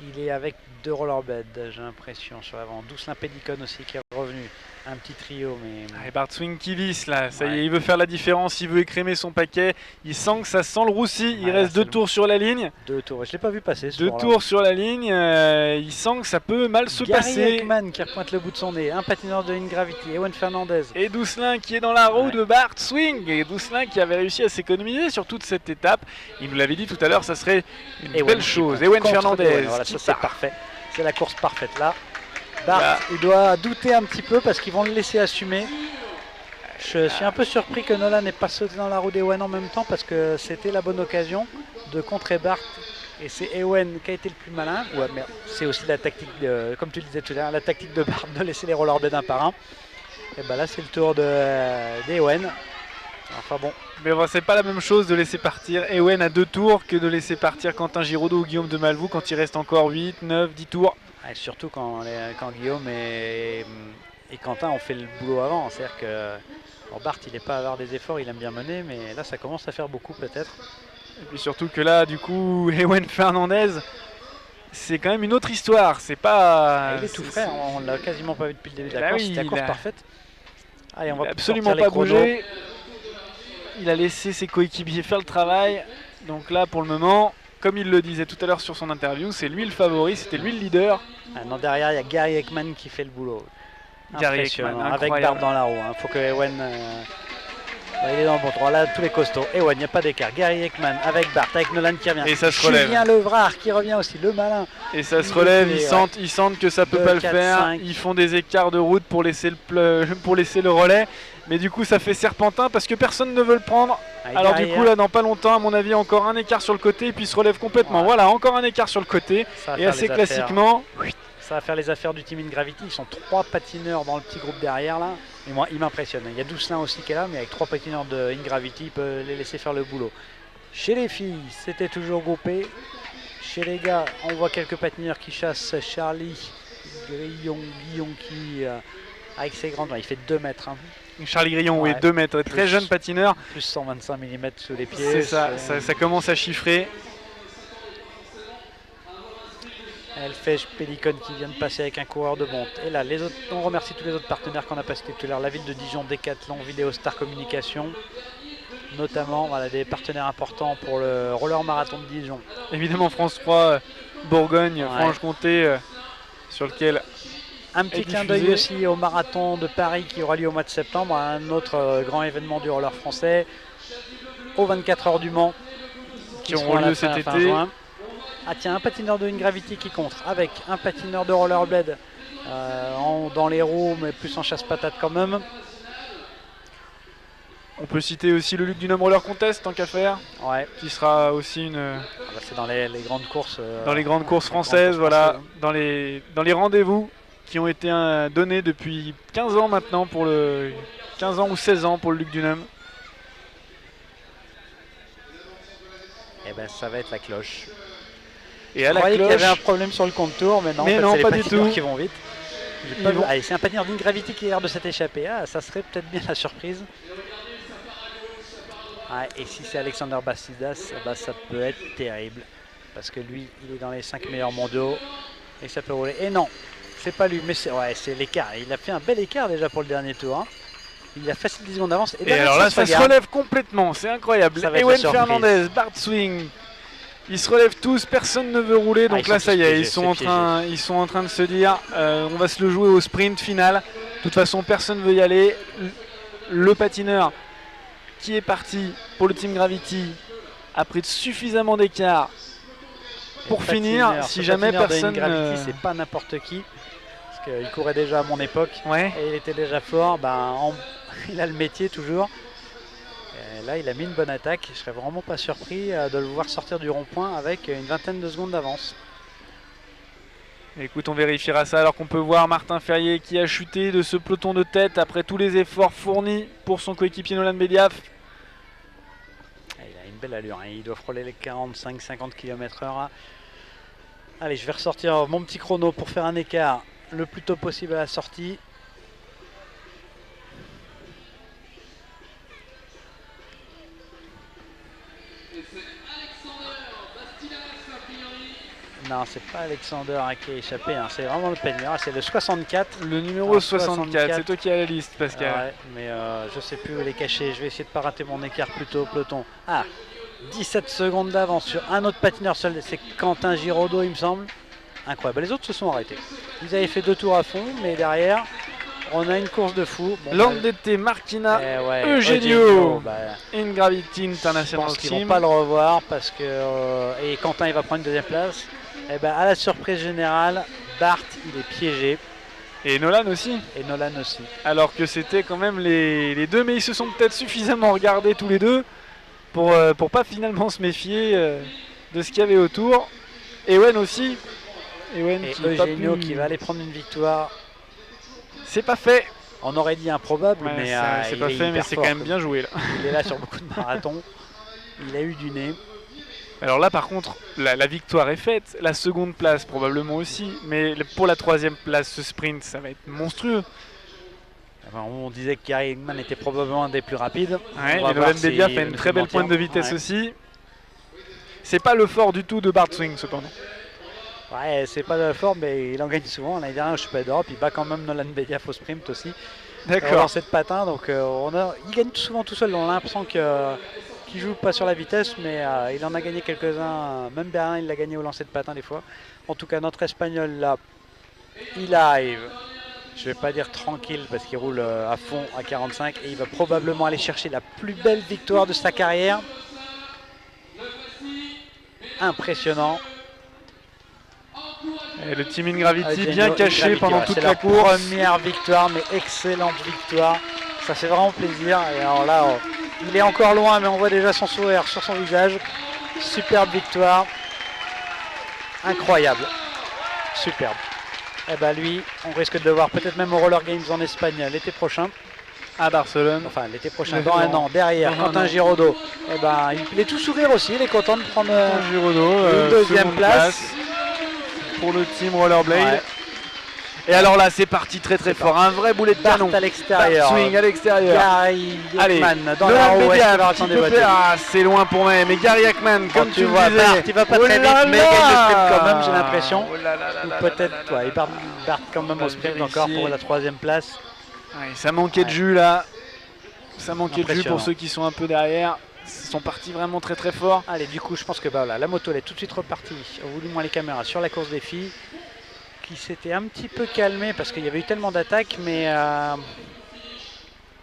il est avec 2 rollerbeds, j'ai l'impression, sur l'avant. Dousselin Pellicone aussi qui est revenu. Un petit trio, mais Et Bart Swing qui visse là, ça y Ouais. est, il veut faire la différence, il veut écrémer son paquet. Il sent que ça sent le roussi, il Ouais, là, reste 2 c'est le- tours sur la ligne. 2 tours. Je l'ai pas vu passer. ce 2 tour-là. tours sur la ligne, il sent que ça peut mal se Gary passer. Ekman qui repointe le bout de son nez. Un patineur de Ingravity. Ewen Fernandez. Et Dousselin qui est dans la roue Ouais. de Bart Swing. Et Dousselin qui avait réussi à s'économiser sur toute cette étape. Il nous l'avait dit tout à l'heure, ça serait une Ewen belle qui chose. compte Ewen contre Fernandez. Ewen. Voilà, qui ça c'est part. parfait. C'est la course parfaite là. Bart, Là. il doit douter un petit peu parce qu'ils vont le laisser assumer. Je suis un peu surpris que Nolan n'ait pas sauté dans la roue d'Ewen en même temps parce que c'était la bonne occasion de contrer Bart Et c'est Ewen qui a été le plus malin. Ouais, mais c'est aussi la tactique, comme tu le disais tout à l'heure, la tactique de Bart de laisser les rollerblades un par un. Et bah là c'est le tour d'Ewen. Enfin bon. Mais bon, c'est pas la même chose de laisser partir Ewen à 2 tours que de laisser partir Quentin Giraudot ou Guillaume de Malvoux quand il reste encore 8, 9, 10 tours. Et surtout quand Guillaume et Quentin ont fait le boulot avant. C'est-à-dire que Bart il n'est pas à avoir des efforts, il aime bien mener, mais là ça commence à faire beaucoup peut-être. Et puis surtout que là du coup Ewen Fernandez, c'est quand même une autre histoire. C'est pas. Il est tout frais, on l'a quasiment pas vu depuis le début de la Bah course, oui, c'était la course parfaite. Allez, on va absolument pas bougé. Il a laissé ses coéquipiers faire le travail. Donc là pour le moment, comme il le disait tout à l'heure sur son interview, c'est lui le favori, c'était lui le leader. Non, derrière il y a Gary Ekman qui fait le boulot. Gary Ekman, avec Bart dans la roue. Il faut que Ewen... il est dans le bon droit, là tous les costauds. Ewen, il n'y a pas d'écart. Gary Ekman avec Bart, avec Nolan qui revient. Et ça se relève. Julien Levrard qui revient aussi, le malin. Et ça se relève, ils sentent que ça peut pas le faire. 5. Ils font des écarts de route pour laisser le relais. Mais du coup ça fait serpentin parce que personne ne veut le prendre. Alors du coup là dans pas longtemps à mon avis encore un écart sur le côté et puis il se relève complètement. Ouais. Voilà, encore un écart sur le côté. Et assez classiquement. Ça va faire les affaires du Team Ingravity. Ils sont 3 patineurs dans le petit groupe derrière là. Et moi il m'impressionne. Il y a Dousselin aussi qui est là, mais avec 3 patineurs de Ingravity, il peut les laisser faire le boulot. Chez les filles, c'était toujours groupé. Chez les gars, on voit quelques patineurs qui chassent. Charlie Guillon qui avec ses grandes, il fait 2 mètres. Hein. Charlie Grillon, oui, 2 mètres, très jeune patineur. Plus 125 mm sous les pieds. C'est ça commence à chiffrer. Elfège Pélicone qui vient de passer avec un coureur de monte. Et là, on remercie tous les autres partenaires qu'on a passé tout à l'heure. La ville de Dijon, Decathlon, Vidéo Star Communication. Notamment des partenaires importants pour le roller marathon de Dijon. Évidemment France 3, Bourgogne, Franche-Comté, sur lequel... Un petit clin d'œil aussi au marathon de Paris qui aura lieu au mois de septembre, un autre grand événement du roller français, aux 24 heures du Mans, qui auront lieu cet été. Juin. Ah tiens, un patineur de Ingravity qui contre, avec un patineur de rollerblade dans les roues, mais plus en chasse-patate quand même. On peut citer aussi le Luc du Nome Roller Contest, tant qu'à faire, qui sera aussi une... c'est dans les grandes courses. Dans les grandes courses françaises, voilà, dans les rendez-vous qui ont été donnés depuis 15 ans maintenant, 15 ans ou 16 ans pour le Luc du Nome. Et ben ça va être la cloche. Et à la cloche, qu'il y avait un problème sur le contour, mais non, non, c'est pas les du tout. Qui vont vite. Allez, c'est un patineur d'Ingravity qui a l'air de s'être échappé. Ah, ça serait peut-être bien la surprise. Et si c'est Alexander Bastidas, ça peut être terrible. Parce que lui, il est dans les 5 meilleurs mondiaux. Et ça peut rouler. Et non, c'est pas lui, mais c'est l'écart. Il a fait un bel écart déjà pour le dernier tour. Hein. Il a facile 10 secondes d'avance. Et alors là, ça se relève complètement. C'est incroyable. Ewen Fernandez, Bart Swing. Ils se relèvent tous, personne ne veut rouler, donc là ça y est, ils sont en train de se dire on va se le jouer au sprint final. De toute façon personne ne veut y aller. Le patineur qui est parti pour le Team Gravity a pris suffisamment d'écart pour finir. Si jamais personne... Gravity, c'est pas n'importe qui, parce qu'il courait déjà à mon époque, et il était déjà fort, il a le métier toujours. Et là il a mis une bonne attaque, je serais vraiment pas surpris de le voir sortir du rond-point avec une vingtaine de secondes d'avance. Écoute, on vérifiera ça alors qu'on peut voir Martin Ferrier qui a chuté de ce peloton de tête après tous les efforts fournis pour son coéquipier Nolan Bediaf. Il a une belle allure, hein. Il doit frôler les 45-50 km/h. Allez, je vais ressortir mon petit chrono pour faire un écart le plus tôt possible à la sortie. Non, c'est pas Alexander qui a échappé, hein. C'est vraiment le peigneur, c'est le 64. Le numéro 64, c'est toi qui as la liste, Pascal. Mais je sais plus où il est caché, je vais essayer de pas rater mon écart plus tôt au peloton. 17 secondes d'avance sur un autre patineur seul, c'est Quentin Giraudot il me semble. Incroyable, les autres se sont arrêtés. Ils avaient fait 2 tours à fond, mais derrière, on a une course de fou. Landetti, Marquina, Eugenio, Ingravity International Je pense qu'ils Team. vont pas le revoir parce que et Quentin il va prendre une deuxième place. Et à la surprise générale, Bart il est piégé. Et Nolan aussi. Alors que c'était quand même les deux, mais ils se sont peut-être suffisamment regardés tous les deux pour pas finalement se méfier de ce qu'il y avait autour. Ewen aussi. Ewen Et qui Eugenio qui va aller prendre une victoire. C'est pas fait. On aurait dit improbable, Ouais, mais c'est il pas est fait, mais hyper c'est fort, quand même bien joué là. Il est là sur beaucoup de marathons. Il a eu du nez. Alors là par contre la victoire est faite, la seconde place probablement aussi, mais pour la troisième place ce sprint ça va être monstrueux. Enfin, on disait que Gary Eggman était probablement un des plus rapides. Ouais, mais Nolan Bedia fait une très belle pointe de vitesse aussi. C'est pas le fort du tout de Bart Swing cependant. Ouais, c'est pas de la forme, mais il en gagne souvent. L'année dernière, je suis pas d'Europe, il bat quand même Nolan Bedia au sprint aussi. D'accord. Cette patin, donc il gagne souvent tout seul. On a l'impression qu'il joue pas sur la vitesse, mais il en a gagné quelques-uns. Même Berlin, il l'a gagné au lancer de patin des fois. En tout cas, notre Espagnol là, il arrive. Je vais pas dire tranquille parce qu'il roule à fond à 45 et il va probablement aller chercher la plus belle victoire de sa carrière. Impressionnant. Et le Team Ingravity bien caché pendant toute la course. Première victoire, mais excellente victoire. Ça fait vraiment plaisir. Et alors là, il est encore loin, mais on voit déjà son sourire sur son visage. Superbe victoire. Incroyable. Superbe. Et bah lui, on risque de le voir peut-être même au Roller Games en Espagne l'été prochain. À Barcelone. Enfin, l'été prochain, dans un an. Derrière, Quentin Giraudot. Et ben, il est tout sourire aussi. Il est content de prendre une deuxième place. Pour le team Rollerblade. Ouais. Et alors là, c'est parti très fort. Un vrai boulet de canon. à l'extérieur. Swing à l'extérieur. Gary Allez, Eggman dans la roue. C'est loin pour moi. Mais Gary Eggman, comme tu vois, Bart, il va pas très vite, mais il gagne le sprint quand même, j'ai l'impression. Ou peut-être, il part quand même au sprint encore pour la troisième place. Ouais, ça manquait de jus là. Ça manquait de jus pour ceux qui sont un peu derrière. Ils sont partis vraiment très fort. Allez, du coup, je pense que la moto elle est tout de suite repartie, au bout du moins les caméras, sur la course des filles, qui s'était un petit peu calmée parce qu'il y avait eu tellement d'attaques, mais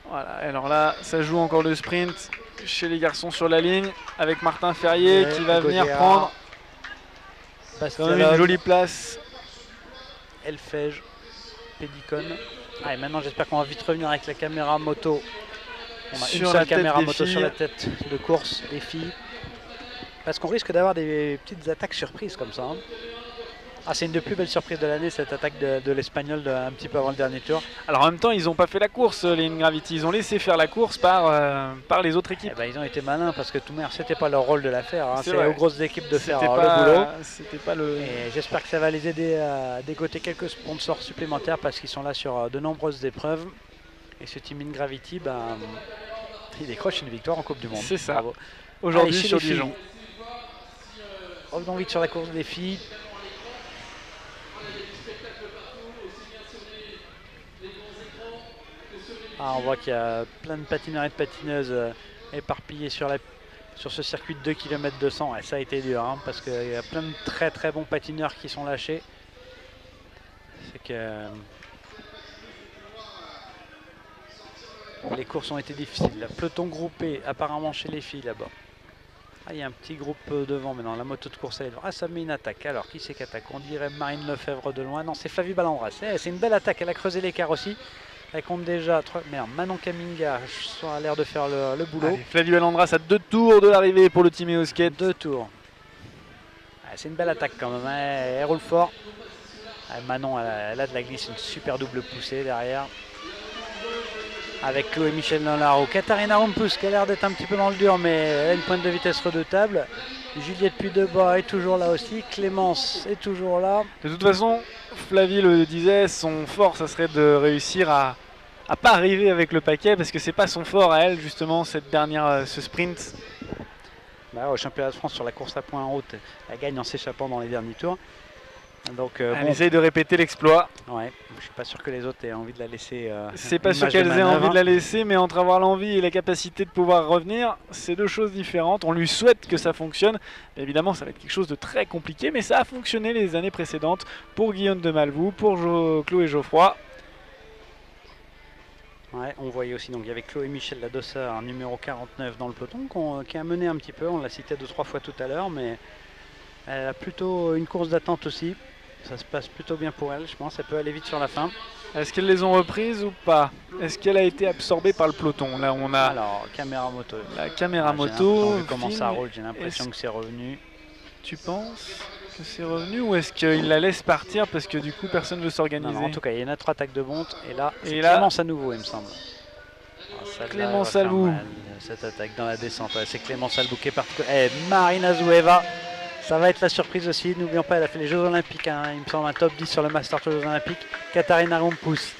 voilà. Alors là, ça joue encore le sprint chez les garçons sur la ligne, avec Martin Ferrier qui va venir prendre une jolie place. Elfège, Pédicone. Allez, maintenant j'espère qu'on va vite revenir avec la caméra moto. On a une seule caméra moto sur la tête de course des filles. Parce qu'on risque d'avoir des petites attaques surprises comme ça. Hein. Ah, c'est une des plus belles surprises de l'année, cette attaque de l'Espagnol un petit peu avant le dernier tour. Alors en même temps, ils n'ont pas fait la course, les Ingravity. Ils ont laissé faire la course par les autres équipes. Eh ben, ils ont été malins parce que tout le monde, c'était pas leur rôle de la faire. Hein. C'est aux grosses équipes de faire le boulot. C'était pas le... Et j'espère que ça va les aider à dégoter quelques sponsors supplémentaires parce qu'ils sont là sur de nombreuses épreuves. Et ce Team Ingravity, il décroche une victoire en Coupe du Monde. C'est ça. Aujourd'hui sur Dijon. Revenons vite sur la course des filles. Ah, on voit qu'il y a plein de patineurs et de patineuses éparpillés sur ce circuit de 2 km 200. Et ça a été dur hein, parce qu'il y a plein de très bons patineurs qui sont lâchés. C'est que les courses ont été difficiles. Peloton groupé apparemment chez les filles là-bas. Ah, il y a un petit groupe devant maintenant. La moto de course elle est devant. Ah, ça met une attaque. Alors, qui c'est qui attaque? On dirait Marine Lefebvre de loin. Non, c'est Flavie Ballandras. C'est une belle attaque. Elle a creusé l'écart aussi. Elle compte déjà 3. Merde, Manon Kaminga a l'air de faire le boulot. Allez, Flavie Ballandras à 2 tours de l'arrivée pour le Team EOSkate. 2 tours. Ah, c'est une belle attaque quand même. Hein. Elle roule fort. Ah, Manon, elle a de la glisse. Une super double poussée derrière. Avec Chloé Michel dans la roue. Katharina Rumpus qui a l'air d'être un petit peu dans le dur, mais elle a une pointe de vitesse redoutable. Juliette Puydebas est toujours là aussi. Clémence est toujours là. De toute façon, Flavie le disait, son fort, ça serait de réussir à pas arriver avec le paquet, parce que c'est pas son fort à elle, justement, ce sprint. Au championnat de France sur la course à points en route, elle gagne en s'échappant dans les derniers tours. Donc, elle essaye de répéter l'exploit. Ouais, je suis pas sûr que les autres aient envie de la laisser. C'est pas sûr qu'elles aient envie de la laisser, mais entre avoir l'envie et la capacité de pouvoir revenir, c'est deux choses différentes. On lui souhaite que ça fonctionne. Évidemment, ça va être quelque chose de très compliqué, mais ça a fonctionné les années précédentes pour Guillaume de Malvoux, pour Chloé Geoffroy. Ouais, on voyait aussi, donc il y avait Chloé Michel Ladossa, un numéro 49 dans le peloton, qui a mené un petit peu. On l'a cité 2-3 fois tout à l'heure, mais elle a plutôt une course d'attente aussi. Ça se passe plutôt bien pour elle, je pense. Elle peut aller vite sur la fin. Est-ce qu'elles les ont reprises ou pas? Est-ce qu'elle a été absorbée par le peloton? Là, on a alors caméra moto. La caméra moto. Vu comment ça roule, j'ai l'impression que c'est revenu. Tu penses que c'est revenu ou est-ce qu'il la laisse partir parce que du coup personne ne veut s'organiser? Non, en tout cas, il y a une autre attaque de monte et là, c'est Et là- Clémence à nouveau, il me semble. Celle-là, Clémence elle va faire Albou. mal, cette attaque dans la descente. Ouais, c'est Clémence Albou qui est partie. Et Marina Zueva, ça va être la surprise aussi. N'oublions pas, elle a fait les Jeux Olympiques. Hein. Il me semble un top 10 sur le Master Jeux Olympiques. Katharina Rumpus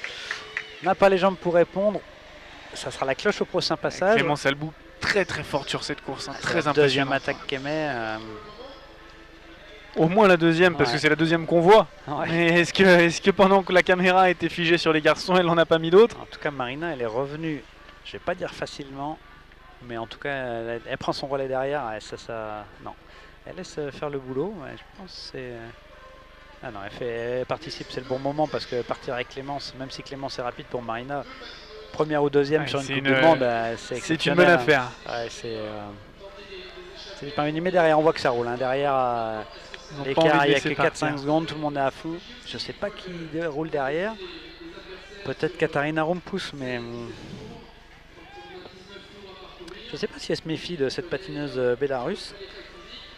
n'a pas les jambes pour répondre. Ça sera la cloche au prochain passage. Clémence Albou très très forte sur cette course, hein, C'est très la impressionnante. deuxième attaque qu'elle met. Au moins la deuxième, parce Ouais. que c'est la deuxième qu'on voit. Ouais. Mais est-ce que pendant que la caméra était figée sur les garçons, elle n'en a pas mis d'autres? En tout cas, Marina, elle est revenue, je vais pas dire facilement, mais en tout cas, elle prend son relais derrière. Et non, elle laisse faire le boulot. Ouais, je pense que c'est. Ah non, elle participe, c'est le bon moment parce que partir avec Clémence, même si Clémence est rapide pour Marina, première ou deuxième Ouais, sur une c'est Coupe une- du Monde, c'est C'est une bonne exceptionnel, hein. affaire. Ouais, c'est du pain béni, mais derrière, on voit que ça roule. Hein. Derrière, Ils n'ont pas l'écart, envie de il n'y a laisser que partir. 4-5 secondes, tout le monde est à fou. Je sais pas qui roule derrière. Peut-être Katharina Rumpus, mais je sais pas si elle se méfie de cette patineuse bélarusse,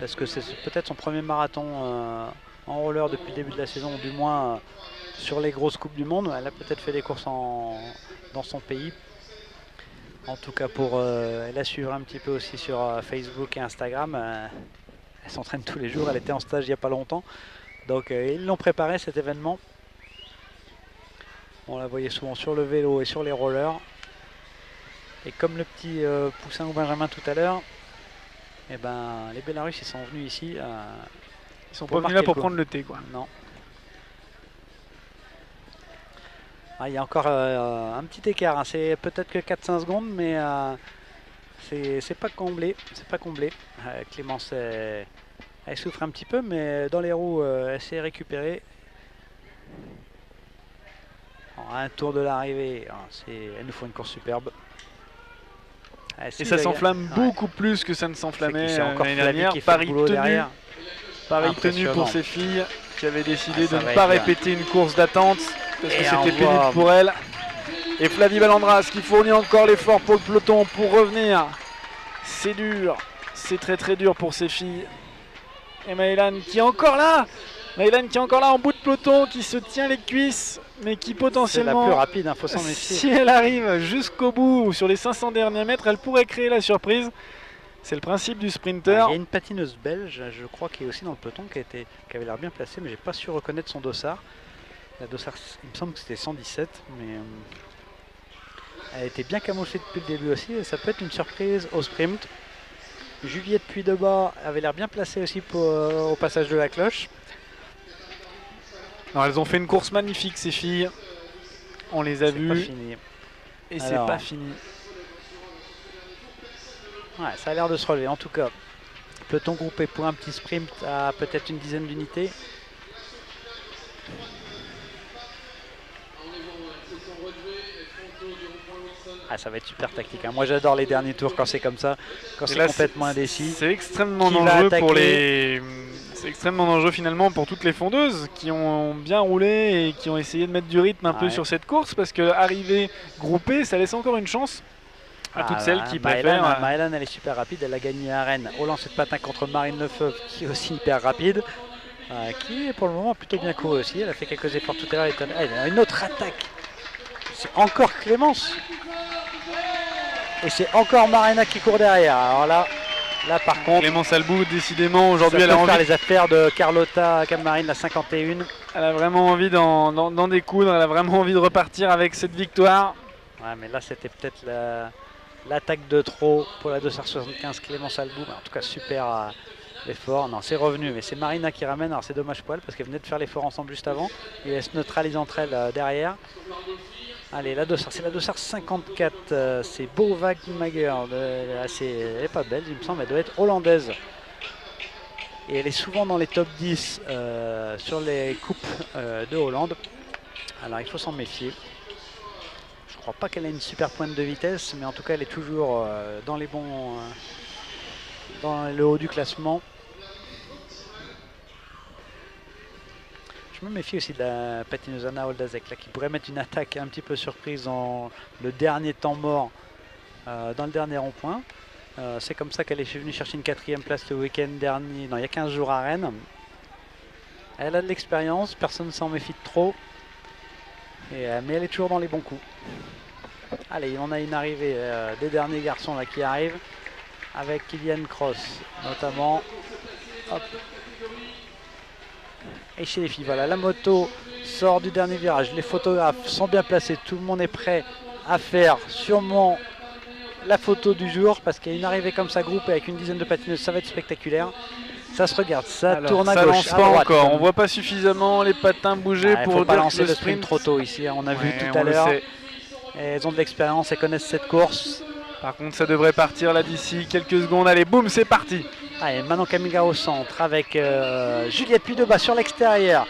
parce que c'est peut-être son premier marathon en roller depuis le début de la saison, ou du moins sur les grosses coupes du monde. Elle a peut-être fait des courses dans son pays. En tout cas, pour la suivre un petit peu aussi sur Facebook et Instagram. Elle s'entraîne tous les jours, elle était en stage il n'y a pas longtemps. Donc ils l'ont préparé cet événement. On la voyait souvent sur le vélo et sur les rollers. Et comme le petit Poussin ou Benjamin tout à l'heure, eh ben, les Bélarusses ils sont venus ici. Ils sont pour pas venus marquer là le pour coup. prendre le thé, quoi. Non. Ah, il y a encore un petit écart, hein. C'est peut-être que 4-5 secondes, mais c'est pas comblé. C'est pas comblé. Clémence, elle souffre un petit peu, mais dans les roues, elle s'est récupérée. Alors, un tour de l'arrivée, elle nous faut une course superbe. Et ça s'enflamme beaucoup plus que ça ne s'enflammait l'année dernière. Paris tenu pour ces filles qui avaient décidé de ne pas répéter une course d'attente parce que c'était pénible pour elles. Et Flavie Ballandras qui fournit encore l'effort pour le peloton pour revenir. C'est dur, c'est très très dur pour ces filles. Et Maëlan qui est encore là. Maëlan qui est encore là en bout de peloton, qui se tient les cuisses, mais qui potentiellement, c'est la plus rapide, hein, faut s'en méfier. si elle arrive jusqu'au bout ou sur les 500 derniers mètres, elle pourrait créer la surprise. C'est le principe du sprinter. Il y a une patineuse belge, je crois, qui est aussi dans le peloton, qui avait l'air bien placée, mais j'ai pas su reconnaître son dossard. La dossard, il me semble que c'était 117, mais elle était bien camouflée depuis le début aussi, et ça peut être une surprise au sprint. Juliette Puydebas avait l'air bien placée aussi au passage de la cloche. Non, elles ont fait une course magnifique ces filles. On les a vues. Pas fini. Et c'est pas fini. Ouais, ça a l'air de se relever. En tout cas, peloton groupé pour un petit sprint à peut-être une dizaine d'unités. Ah, ça va être super tactique, hein. Moi j'adore les derniers tours quand c'est comme ça, quand c'est complètement indécis. C'est extrêmement dangereux pour les... C'est extrêmement dangereux finalement pour toutes les fondeuses qui ont bien roulé et qui ont essayé de mettre du rythme un peu sur cette course, parce que arriver groupée, ça laisse encore une chance à toutes celles qui préfèrent. Maëlan, elle est super rapide, elle a gagné à Rennes au lancer de patin contre Marine Lefebvre qui est aussi hyper rapide, qui est pour le moment plutôt bien couru aussi. Elle a fait quelques efforts tout à l'heure. Elle a une autre attaque, c'est encore Clémence. Et c'est encore Marina qui court derrière. Alors là par contre, Clémence Albou, décidément, aujourd'hui, elle a envie de faire les affaires de Carlotta Camarine, la 51. Elle a vraiment envie d'en découdre, elle a vraiment envie de repartir avec cette victoire. Ouais, mais là, c'était peut-être l'attaque de trop pour la 275 Clémence Albou. En tout cas, super l'effort. Non, c'est revenu, mais c'est Marina qui ramène. Alors, c'est dommage pour elle parce qu'elle venait de faire l'effort ensemble juste avant. Et elle se neutralise entre elles derrière. Allez, c'est la dossard 54, c'est Bovagmager, elle n'est pas belge il me semble, elle doit être hollandaise. Et elle est souvent dans les top 10 sur les coupes de Hollande. Alors il faut s'en méfier. Je crois pas qu'elle ait une super pointe de vitesse, mais en tout cas elle est toujours dans les bons, dans le haut du classement. Je me méfie aussi de la patineuse Anna Oldazek là, qui pourrait mettre une attaque un petit peu surprise dans le dernier temps mort, dans le dernier rond-point. C'est comme ça qu'elle est venue chercher une 4e place le week-end dernier, non, il y a 15 jours à Rennes. Elle a de l'expérience, personne ne s'en méfie de trop. Mais elle est toujours dans les bons coups. Allez, on a une arrivée des derniers garçons là qui arrivent. Avec Kylian Cross notamment. Hop. Et chez les filles, voilà, la moto sort du dernier virage. Les photographes sont bien placés. Tout le monde est prêt à faire sûrement la photo du jour. Parce qu'il y a une arrivée comme ça, groupe avec une dizaine de patineuses, ça va être spectaculaire. Ça se regarde, ça Alors, tourne à ça gauche, lance à pas droite. encore. On voit pas suffisamment les patins bouger pour faut dire pas que lancer le le sprint trop tôt ici. On a vu Ouais, tout on à le l'heure. sait. Elles ont de l'expérience, elles connaissent cette course. Par contre, ça devrait partir là d'ici quelques secondes. Allez, boum, c'est parti. Allez, Manon Kamiga au centre avec Juliette Puydebas sur l'extérieur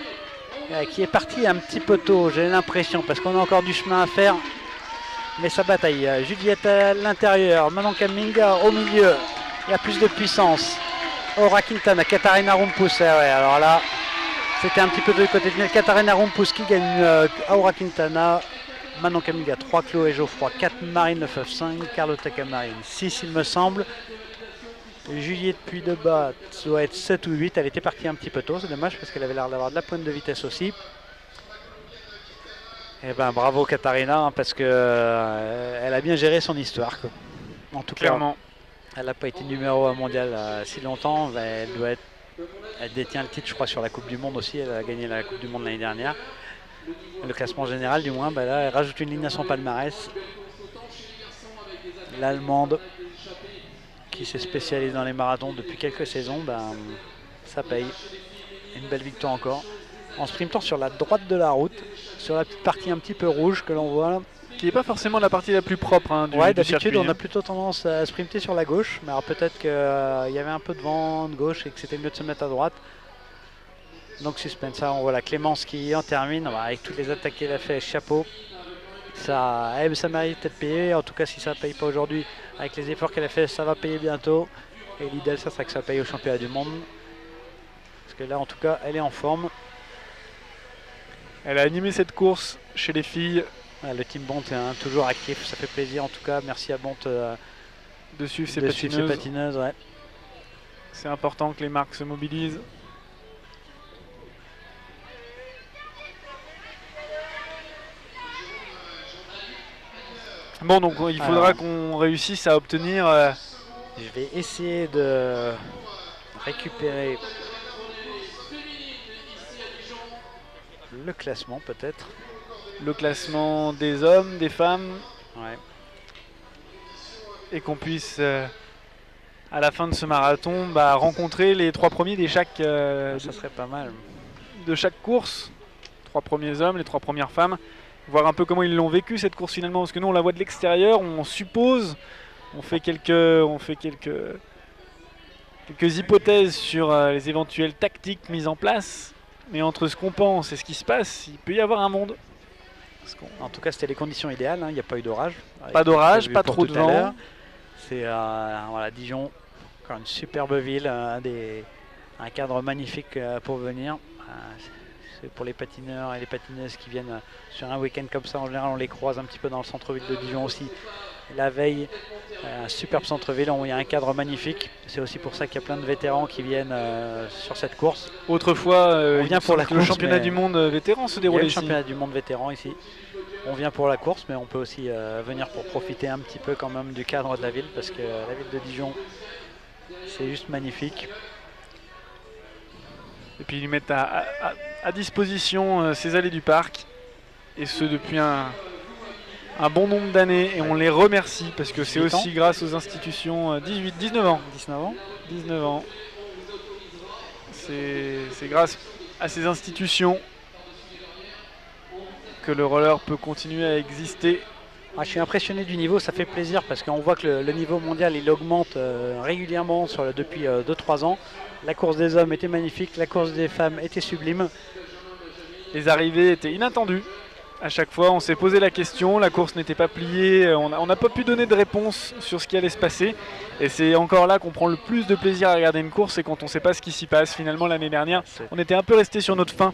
qui est partie un petit peu tôt, j'ai l'impression, parce qu'on a encore du chemin à faire. Mais ça bataille. Juliette à l'intérieur, Manon Kamiga au milieu. Il y a plus de puissance. Aura Quintana, Katarina Rumpus. Ouais, alors là, c'était un petit peu de côté de Katarina Rumpus qui gagne Aura Quintana. Manon Kamiga 3, Chloé Geoffroy 4, Marine Lefebvre 5, Carlotta Camarine 6 il me semble. Juliette Puydebas doit être 7 ou 8, elle était partie un petit peu tôt, c'est dommage parce qu'elle avait l'air d'avoir de la pointe de vitesse aussi. Et ben bravo Katarina hein, parce que elle a bien géré son histoire quoi. En tout Clairement. cas, elle n'a pas été numéro 1 mondial si longtemps, elle détient le titre je crois sur la Coupe du Monde aussi, elle a gagné la Coupe du Monde l'année dernière. Le classement général du moins, là elle rajoute une ligne à son palmarès. L'Allemande qui s'est spécialisée dans les marathons depuis quelques saisons, ça paye. Une belle victoire encore. En sprintant sur la droite de la route, sur la petite partie un petit peu rouge que l'on voit là. Qui n'est pas forcément la partie la plus propre hein, du d'habitude circuit, on a plutôt tendance à sprinter sur la gauche, mais alors peut-être qu'il y avait un peu de vent de gauche et que c'était mieux de se mettre à droite. Donc suspense, on voit la Clémence qui en termine avec toutes les attaques qu'elle a fait, chapeau. Ça mérite d'être payé, en tout cas si ça ne paye pas aujourd'hui, avec les efforts qu'elle a fait, ça va payer bientôt. Et l'idéal ça serait que ça paye au championnat du monde. Parce que là en tout cas elle est en forme. Elle a animé cette course chez les filles. Le team Bont est toujours actif, ça fait plaisir en tout cas, merci à Bont de suivre ses patineuses. Ouais. C'est important que les marques se mobilisent. Bon, donc il faudra qu'on réussisse à obtenir... Je vais essayer de récupérer le classement peut-être. Le classement des hommes, des femmes. Ouais. Et qu'on puisse, à la fin de ce marathon, rencontrer les 3 premiers de chaque... ça serait pas mal. De chaque course. 3 premiers hommes, les 3 premières femmes. Voir un peu comment ils l'ont vécu cette course finalement, parce que nous on la voit de l'extérieur, on suppose, on fait quelques hypothèses sur les éventuelles tactiques mises en place, mais entre ce qu'on pense et ce qui se passe, il peut y avoir un monde. En tout cas c'était les conditions idéales, il n'y a pas eu d'orage. Pas d'orage, pas trop de vent. C'est voilà, Dijon, encore une superbe ville, un cadre magnifique pour venir. Pour les patineurs et les patineuses qui viennent sur un week-end comme ça, en général on les croise un petit peu dans le centre-ville de Dijon aussi. La veille, un superbe centre-ville où il y a un cadre magnifique. C'est aussi pour ça qu'il y a plein de vétérans qui viennent sur cette course. Autrefois, on vient pour la course, le championnat du monde vétéran se déroule ici. Le championnat du monde vétéran ici. On vient pour la course, mais on peut aussi venir pour profiter un petit peu quand même du cadre de la ville, parce que la ville de Dijon, c'est juste magnifique. Et puis ils mettent à disposition ces allées du parc, et ce depuis un bon nombre d'années, et on les remercie parce que c'est aussi grâce aux institutions 19 ans. 19 ans. C'est grâce à ces institutions que le roller peut continuer à exister. Je suis impressionné du niveau, ça fait plaisir parce qu'on voit que le niveau mondial il augmente régulièrement depuis 2-3 ans. La course des hommes était magnifique, la course des femmes était sublime. Les arrivées étaient inattendues. À chaque fois, on s'est posé la question, la course n'était pas pliée, on n'a pas pu donner de réponse sur ce qui allait se passer. Et c'est encore là qu'on prend le plus de plaisir à regarder une course, c'est quand on ne sait pas ce qui s'y passe. Finalement, l'année dernière, on était un peu resté sur notre faim.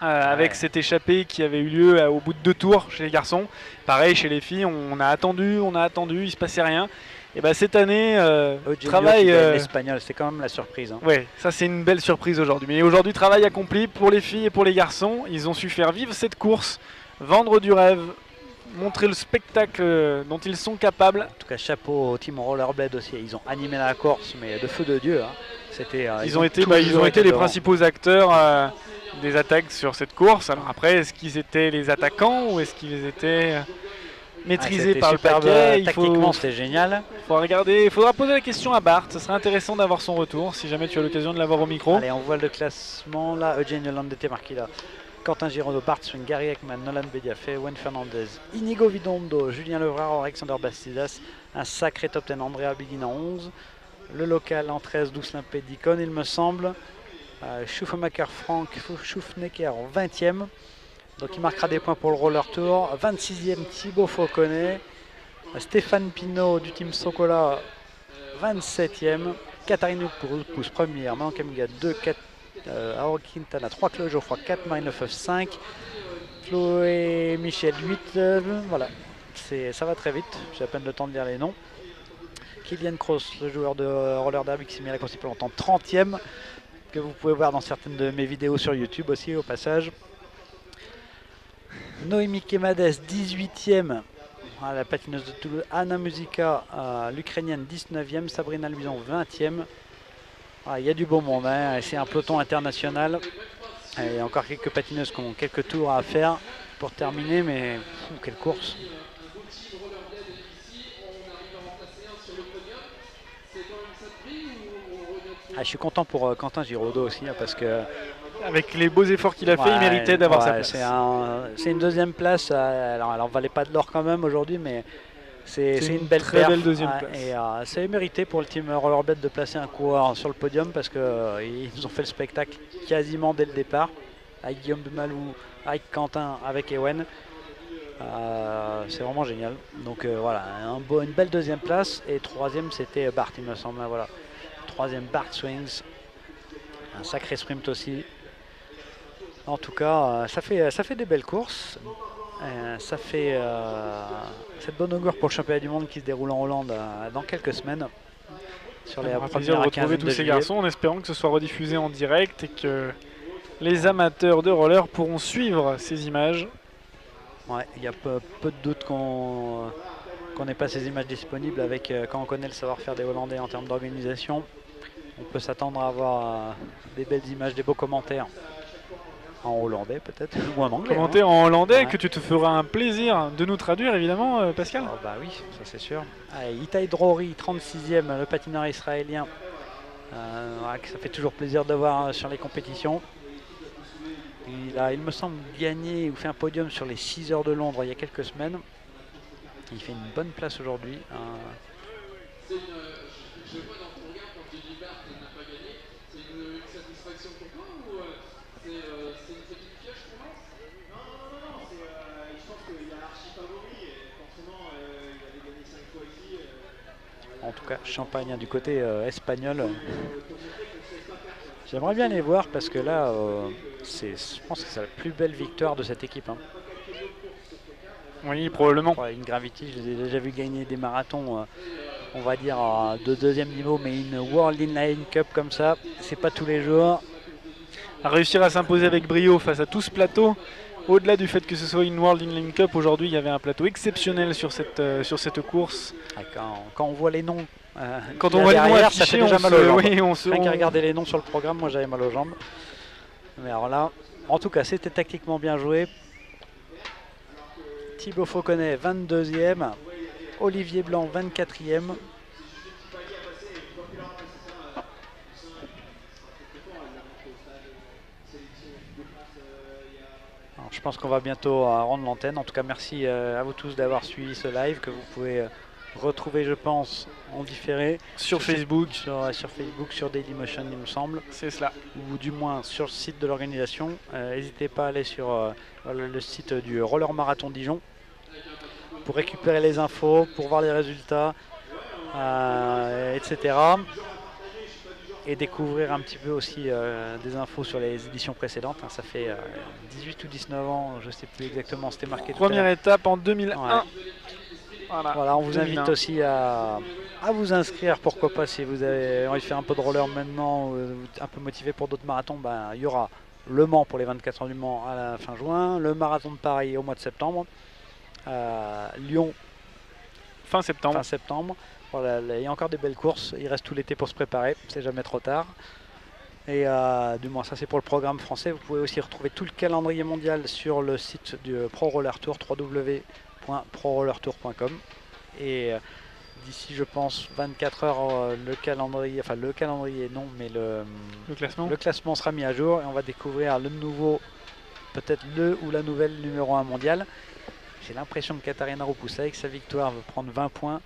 Avec cette échappée qui avait eu lieu au bout de 2 tours chez les garçons. Pareil chez les filles, on a attendu, il ne se passait rien. Et bah cette année, Eugenio travail... qui gagne l'espagnol, c'est quand même la surprise. Hein. Ouais, ça c'est une belle surprise aujourd'hui. Mais aujourd'hui, travail accompli pour les filles et pour les garçons. Ils ont su faire vivre cette course, vendre du rêve, montrer le spectacle dont ils sont capables. En tout cas, chapeau au team Rollerblade aussi. Ils ont animé la course, mais de feu de Dieu. Hein. C'était. Ils ont été les principaux acteurs des attaques sur cette course. Alors après, est-ce qu'ils étaient les attaquants ou est-ce qu'ils étaient maîtrisés par le paquet? Tactiquement, c'était génial. Il faudra poser la question à Bart. Ce serait intéressant d'avoir son retour si jamais tu as l'occasion de l'avoir au micro. Allez, on voit le classement là. Eugenio Landete marqué là. Quentin Giraudot, Bart Swing, Gary Ekman, Nolan Bediafé, Juan Fernandez, Inigo Vidondo, Julien Levrard, Alexander Bastidas. Un sacré top 10. Andrea Biguin en 11. Le local en 13, Doucelin Pédicone, il me semble. Schumacher Franck Schuffnecker en 20e. Donc il marquera des points pour le Roller Tour. 26e, Thibaut Fauconnet. Stéphane Pinault du team Sokola, 27e. Katharine Pousse, première. Manon Kamiga, 2, 4. Auro Quintana, 3. Chloé Geoffroy, 4. Marine Lefebvre, 5. Chloé Michel, 8. Voilà, ça va très vite. J'ai à peine le temps de lire les noms. Kylian Kroos, le joueur de roller derby qui s'est mis à la course il y a longtemps, 30e. Que vous pouvez voir dans certaines de mes vidéos sur YouTube aussi, au passage. Noémie Kemades, 18e. La patineuse de Toulouse. Anna Musica, l'Ukrainienne, 19e. Sabrina Luison, 20e. Il y a du beau monde, hein. C'est un peloton international. Il y a encore quelques patineuses qui ont quelques tours à faire pour terminer, mais quelle course! Je suis content pour Quentin Giraudot aussi, hein, parce que avec les beaux efforts qu'il a fait, il méritait d'avoir sa place. C'est une deuxième place. Alors, elle n'en valait pas de l'or quand même aujourd'hui, mais c'est une belle très belle deuxième place. Et c'est mérité pour le team Rollerblade de placer un coureur sur le podium parce qu'ils nous ont fait le spectacle quasiment dès le départ, avec Guillaume de Malou, avec Quentin, avec Ewen. C'est vraiment génial. Donc voilà, une belle deuxième place. Et troisième, c'était Bart, il me semble. Voilà. Troisième, Bart Swings. Un sacré sprint aussi. En tout cas, ça fait des belles courses. Ça fait cette bonne augure pour le championnat du monde qui se déroule en Hollande dans quelques semaines. Sur les plaisir de retrouver tous ces garçons en espérant que ce soit rediffusé en direct et que les amateurs de roller pourront suivre ces images. Ouais, il y a peu de doute qu'on n'ait pas ces images disponibles avec quand on connaît le savoir-faire des Hollandais en termes d'organisation. On peut s'attendre à avoir des belles images, des beaux commentaires. En hollandais peut-être, ou en anglais. Commenter en hollandais, que tu te feras un plaisir de nous traduire évidemment, Pascal. Oh, bah oui, ça c'est sûr. Itai Drori, 36e, le patineur israélien. Ça fait toujours plaisir de voir sur les compétitions. Il me semble, gagné ou fait un podium sur les 6 heures de Londres il y a quelques semaines. Il fait une bonne place aujourd'hui. En tout cas, Champagne du côté espagnol. J'aimerais bien les voir parce que là, je pense que c'est la plus belle victoire de cette équipe. Hein. Oui, probablement. Une Gravity, je les ai déjà vu gagner des marathons, on va dire, de deuxième niveau, mais une World Inline Cup comme ça, c'est pas tous les jours. À réussir à s'imposer avec brio face à tout ce plateau, au-delà du fait que ce soit une World Inline Cup, aujourd'hui il y avait un plateau exceptionnel sur cette course. Quand on voit les noms, quand on voit les noms affichés, ça fait déjà mal aux jambes. Oui, Rien qu'à regarder les noms sur le programme, moi j'avais mal aux jambes. Mais alors là, en tout cas, c'était tactiquement bien joué. Thibaut Fauconnet, 22e. Olivier Blanc, 24e. Alors, je pense qu'on va bientôt rendre l'antenne. En tout cas, merci à vous tous d'avoir suivi ce live que vous pouvez retrouver, je pense, en différé. Sur Facebook. Sur Facebook, sur Dailymotion, il me semble. C'est cela. Ou du moins sur le site de l'organisation. N'hésitez pas à aller sur le site du Roller Marathon Dijon pour récupérer les infos, pour voir les résultats, etc. Et découvrir un petit peu aussi des infos sur les éditions précédentes. Ça fait 18 ou 19 ans, je ne sais plus exactement, c'était marqué. Première étape en 2001. Ouais. Voilà, on vous invite aussi à à vous inscrire, pourquoi pas, si vous avez envie de faire un peu de roller maintenant, ou un peu motivé pour d'autres marathons. Ben, il y aura Le Mans pour les 24 heures du Mans à la fin juin, le marathon de Paris au mois de septembre, Lyon Fin septembre. fin septembre. Voilà, il y a encore des belles courses, il reste tout l'été pour se préparer, c'est jamais trop tard. Et du moins ça c'est pour le programme français. Vous pouvez aussi retrouver tout le calendrier mondial sur le site du Pro Roller Tour, www.prorollertour.com. Et d'ici je pense 24 heures, le calendrier non, mais Le classement. le classement sera mis à jour et on va découvrir le nouveau, peut-être le ou la nouvelle numéro 1 mondial. J'ai l'impression que Katarina Rupusa avec sa victoire veut prendre 20 points.